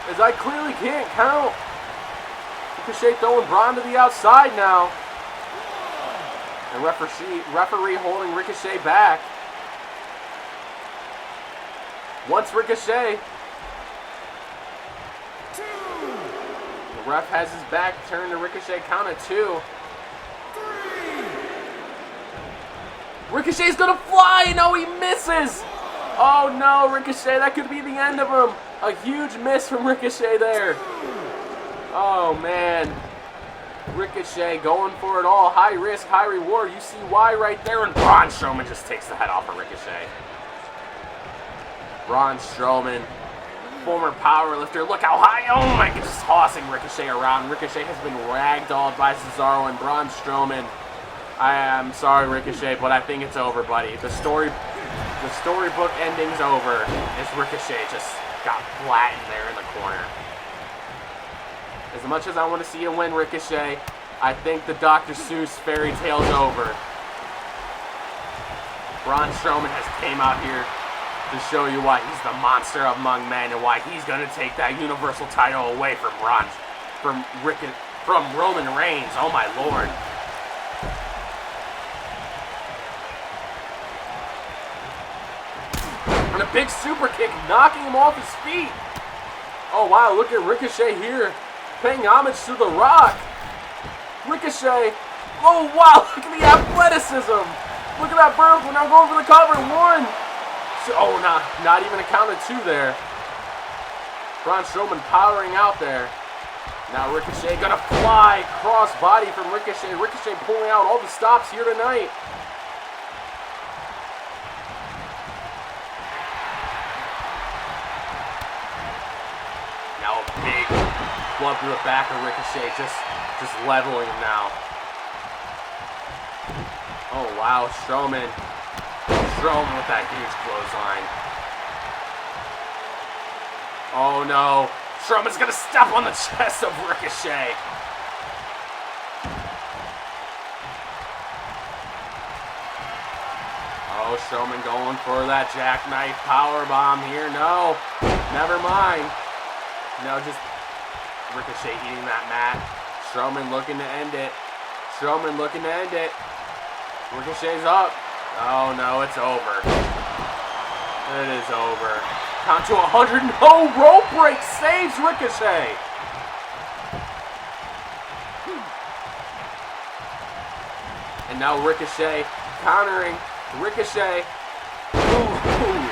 as I clearly can't count. Ricochet throwing Braun to the outside now. And referee holding Ricochet back. Once Ricochet. The ref has his back turned to Ricochet. Count of 2. Ricochet's gonna fly. No, he misses. Oh no, Ricochet. That could be the end of him. A huge miss from Ricochet there. Oh man. Ricochet going for it all. High risk, high reward. You see why right there. And Braun Strowman just takes the head off of Ricochet. Braun Strowman, former powerlifter. Look how high. Oh my God. Just tossing Ricochet around. Ricochet has been ragdolled by Cesaro and Braun Strowman. I am sorry, Ricochet, but I think it's over, buddy. The storybook ending's over as Ricochet just got flattened there in the corner. As much as I want to see you win, Ricochet, I think the Dr. Seuss fairy tale's over. Braun Strowman has came out here to show you why he's the monster among men and why he's going to take that Universal title away from Roman Reigns. Oh my lord. And a big super kick knocking him off his feet. Oh wow, look at Ricochet here. Paying homage to The Rock. Ricochet. Oh, wow. Look at the athleticism. Look at that burn. We're now going for the cover. 1. Oh, not even a count of 2 there. Braun Strowman powering out there. Now Ricochet going to fly. Cross body from Ricochet. Ricochet pulling out all the stops here tonight. Now a big club to the back of Ricochet, just leveling him now. Oh wow, Strowman with that huge clothesline. Oh no, Strowman's gonna step on the chest of Ricochet. Oh, Strowman going for that jackknife powerbomb here. No, never mind. No, just Ricochet eating that mat. Strowman looking to end it. Strowman looking to end it. Ricochet's up. Oh no, it's over. It is over. Count to 100. No, rope break saves Ricochet. And now Ricochet countering. Ricochet. Ooh.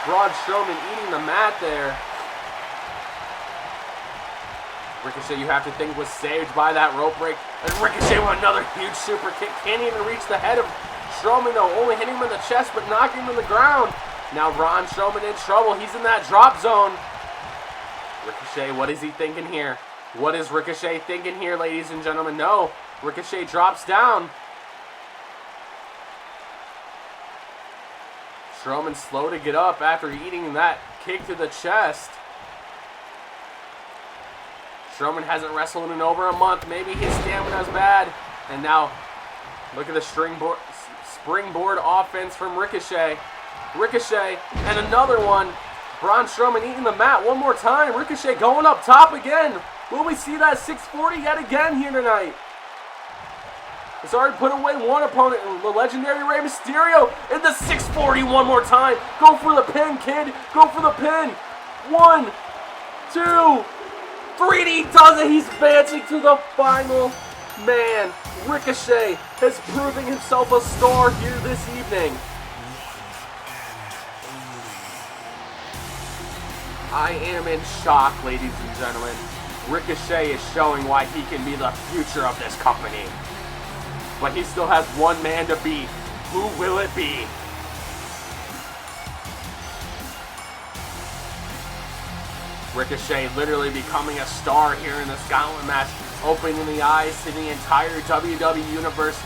Braun Strowman eating the mat there. Ricochet, you have to think, was saved by that rope break. And Ricochet with another huge super kick. Can't even reach the head of Strowman, though. Only hitting him in the chest, but knocking him on the ground. Now Braun Strowman in trouble. He's in that drop zone. Ricochet, what is he thinking here? What is Ricochet thinking here, ladies and gentlemen? No. Ricochet drops down. Strowman slow to get up after eating that kick to the chest. Strowman hasn't wrestled in over a month. Maybe his stamina's bad. And now, look at the springboard offense from Ricochet. Ricochet, and another one. Braun Strowman eating the mat one more time. Ricochet going up top again. Will we see that 640 yet again here tonight? It's already put away one opponent, the legendary Rey Mysterio, in the 640 one more time. Go for the pin, kid. Go for the pin. 1, 2, 3. He does it. He's advancing to the final man. Ricochet is proving himself a star here this evening. I am in shock, ladies and gentlemen. Ricochet is showing why he can be the future of this company. But he still has one man to beat. Who will it be? Ricochet literally becoming a star here in this Gauntlet match, opening the eyes to the entire WWE Universe.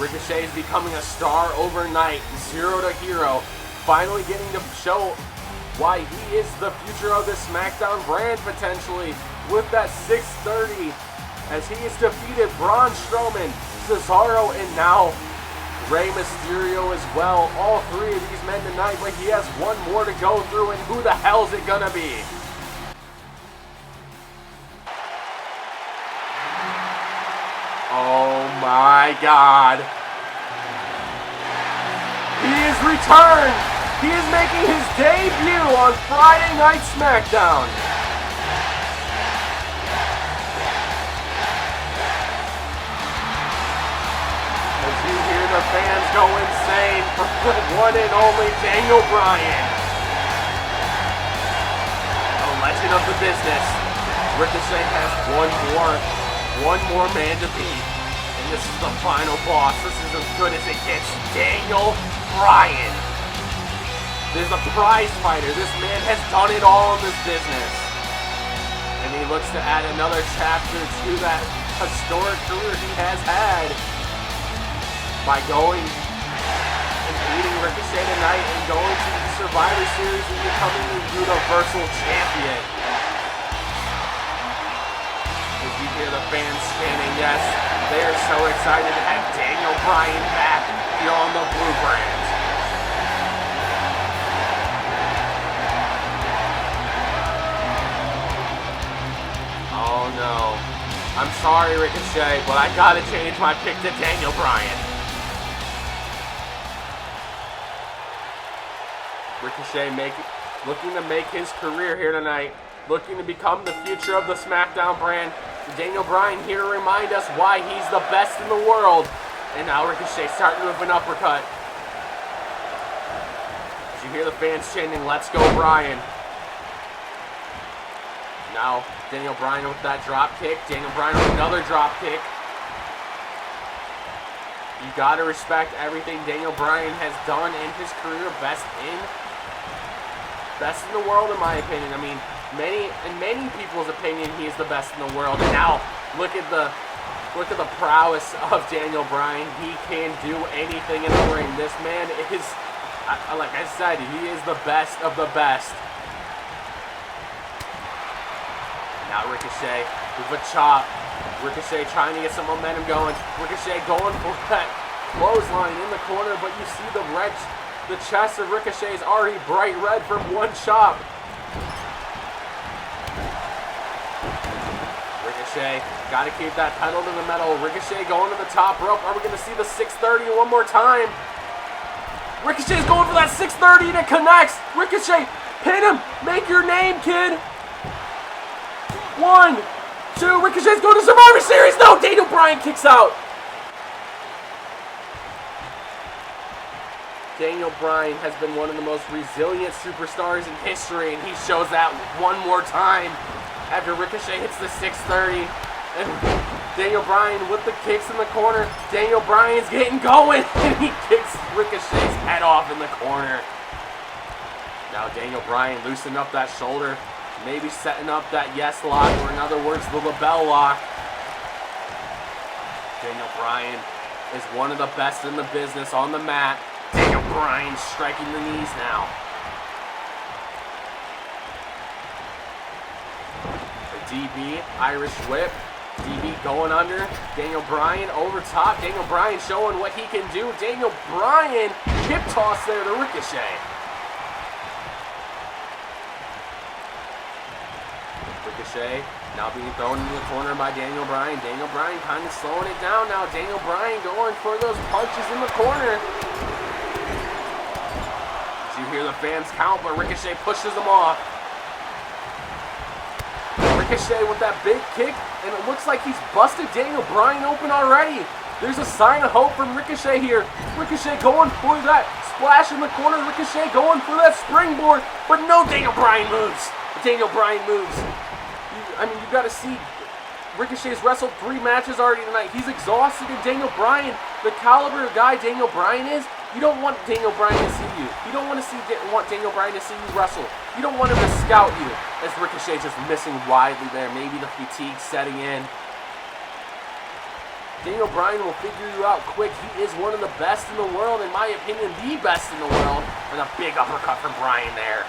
Ricochet is becoming a star overnight, zero to hero, finally getting to show why he is the future of this Smackdown brand potentially with that 630. As he has defeated Braun Strowman, Cesaro, and now Rey Mysterio as well. All three of these men tonight, but he has one more to go through, and who the hell's it gonna be? Oh my God. He is returned. He is making his debut on Friday Night Smackdown. The fans go insane for the one and only Daniel Bryan. A legend of the business. Ricochet has one more man to beat. And this is the final boss. This is as good as it gets. Daniel Bryan. This is a prize fighter. This man has done it all in this business. And he looks to add another chapter to that historic career he has had by going and beating Ricochet tonight and going to the Survivor Series and becoming the Universal Champion. As you hear the fans chanting, yes, they are so excited to have Daniel Bryan back here on the Blue Brand. Oh no. I'm sorry, Ricochet, but I gotta change my pick to Daniel Bryan. Ricochet looking to make his career here tonight, looking to become the future of the Smackdown brand. Daniel Bryan here to remind us why he's the best in the world. And now Ricochet starting with an uppercut. As you hear the fans chanting, "Let's go, Bryan." Now Daniel Bryan with that drop kick. Daniel Bryan with another drop kick. You gotta respect everything Daniel Bryan has done in his career. Best in the world, in my opinion. I mean, in many people's opinion, he is the best in the world. And now, look at the prowess of Daniel Bryan. He can do anything in the ring. This man is, like I said, he is the best of the best. Now Ricochet with a chop. Ricochet trying to get some momentum going. Ricochet going for that clothesline in the corner, but you see the chest of Ricochet is already bright red from one chop. Ricochet. Got to keep that pedal to the metal. Ricochet going to the top rope. Are we going to see the 630 one more time? Ricochet's going for that 630 and it connects. Ricochet, pin him. Make your name, kid. 1, 2. Ricochet's going to Survivor Series. No, Daniel Bryan kicks out. Daniel Bryan has been one of the most resilient superstars in history, and he shows that one more time after Ricochet hits the 630. And Daniel Bryan with the kicks in the corner. Daniel Bryan's getting going, and he kicks Ricochet's head off in the corner. Now Daniel Bryan loosened up that shoulder, maybe setting up that yes lock, or in other words, the label lock. Daniel Bryan is one of the best in the business on the mat. Daniel Bryan striking the knees now. The DB, Irish whip. DB going under. Daniel Bryan over top. Daniel Bryan showing what he can do. Daniel Bryan hip toss there to Ricochet. Ricochet now being thrown into the corner by Daniel Bryan. Daniel Bryan kind of slowing it down now. Daniel Bryan going for those punches in the corner. You hear the fans count, but Ricochet pushes them off. Ricochet with that big kick, and it looks like he's busted Daniel Bryan open already. There's a sign of hope from Ricochet here. Ricochet going for that splash in the corner. Ricochet going for that springboard, but no, Daniel Bryan moves. Daniel Bryan moves. You got to see, Ricochet's wrestled 3 matches already tonight. He's exhausted, and Daniel Bryan, the caliber of guy Daniel Bryan is, you don't want Daniel Bryan to see you. You don't want Daniel Bryan to see you wrestle. You don't want him to scout you. As Ricochet just missing widely there. Maybe the fatigue setting in. Daniel Bryan will figure you out quick. He is one of the best in the world. In my opinion, the best in the world. And a big uppercut from Bryan there.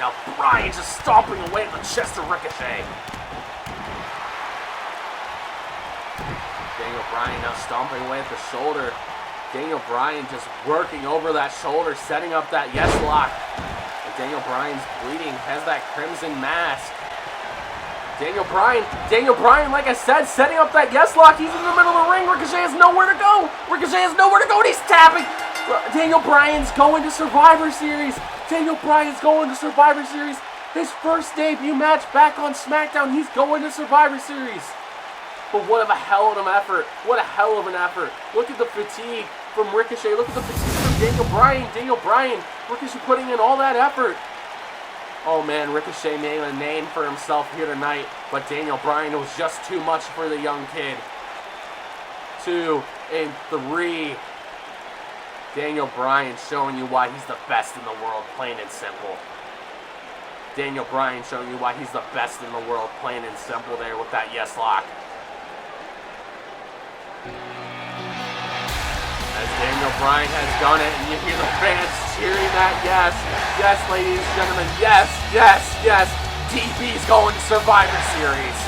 Now Bryan just stomping away at the chest of Ricochet. Daniel Bryan now stomping away at the shoulder. Daniel Bryan just working over that shoulder, setting up that yes lock. And Daniel Bryan's bleeding, has that crimson mask. Daniel Bryan, like I said, setting up that yes lock. He's in the middle of the ring. Ricochet has nowhere to go. Ricochet has nowhere to go, and he's tapping. Daniel Bryan's going to Survivor Series. Daniel Bryan's going to Survivor Series. His first debut match back on Smackdown. He's going to Survivor Series. But what a hell of an effort. What a hell of an effort. Look at the fatigue from Ricochet. Look at the fatigue from Daniel Bryan. Daniel Bryan. Ricochet putting in all that effort. Oh man, Ricochet made a name for himself here tonight. But Daniel Bryan was just too much for the young kid. 2 and 3. Daniel Bryan showing you why he's the best in the world, plain and simple. Daniel Bryan showing you why he's the best in the world, plain and simple there with that yes lock. As Daniel Bryan has done it, and you hear the fans cheering that yes. Yes, ladies and gentlemen, yes, yes, yes. DB's going to Survivor Series.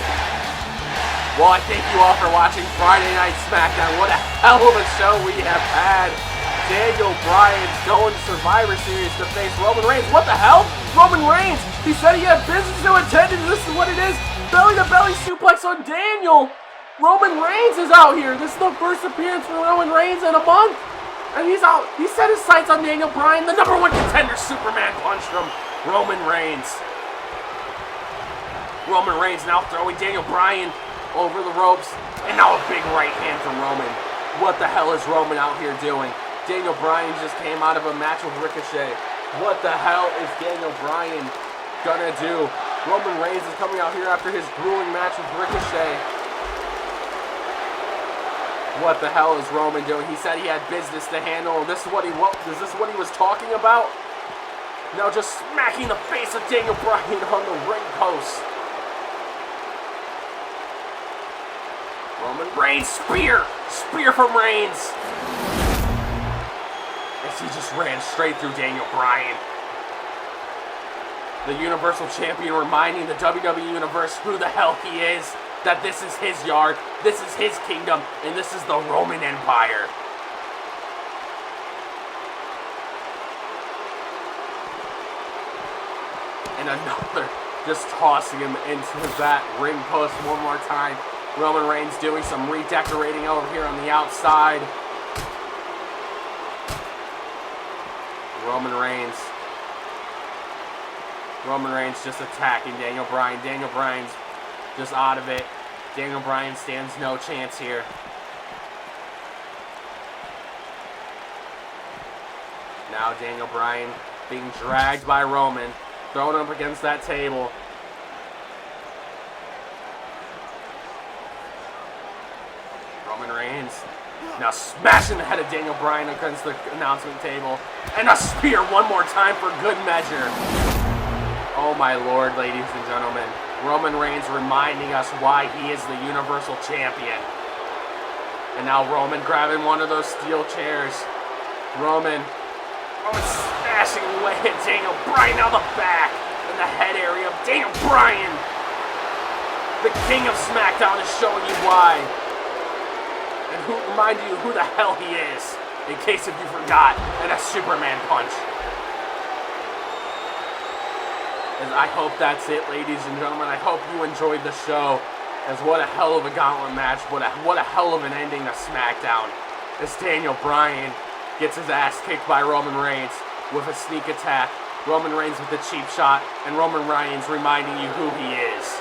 Well, I thank you all for watching Friday Night Smackdown. What a hell of a show we have had. Daniel Bryan's going to Survivor Series to face Roman Reigns. What the hell? Roman Reigns! He said he had business to attend, and this is what it is. Belly-to-belly suplex on Daniel. Roman Reigns is out here. This is the first appearance for Roman Reigns in a month. And he's out. He set his sights on Daniel Bryan, the #1 contender. Superman punch from Roman Reigns. Roman Reigns now throwing Daniel Bryan over the ropes. And now a big right hand from Roman. What the hell is Roman out here doing? Daniel Bryan just came out of a match with Ricochet. What the hell is Daniel Bryan gonna do? Roman Reigns is coming out here after his grueling match with Ricochet. What the hell is Roman doing? He said he had business to handle. Is this what he was talking about? Now just smacking the face of Daniel Bryan on the ring post. Roman Reigns, spear! Spear from Reigns! As he just ran straight through Daniel Bryan. The Universal Champion reminding the WWE Universe who the hell he is. That this is his yard, this is his kingdom, and this is the Roman Empire. And just tossing him into that ring post one more time. Roman Reigns doing some redecorating over here on the outside. Roman Reigns just attacking Daniel Bryan. Daniel Bryan's just out of it. Daniel Bryan stands no chance here. Now Daniel Bryan being dragged by Roman, thrown up against that table. Roman Reigns now smashing the head of Daniel Bryan against the announcement table. And a spear one more time for good measure. Oh my lord, ladies and gentlemen. Roman Reigns reminding us why he is the Universal Champion. And now Roman grabbing one of those steel chairs. Roman smashing away at Daniel Bryan. Now the back and the head area of Daniel Bryan. The king of Smackdown is showing you why. And remind you who the hell he is, in case if you forgot, and a Superman punch. And I hope that's it, ladies and gentlemen. I hope you enjoyed the show, as what a hell of a gauntlet match, what a hell of an ending to Smackdown. As Daniel Bryan gets his ass kicked by Roman Reigns with a sneak attack. Roman Reigns with a cheap shot, and Roman Reigns reminding you who he is.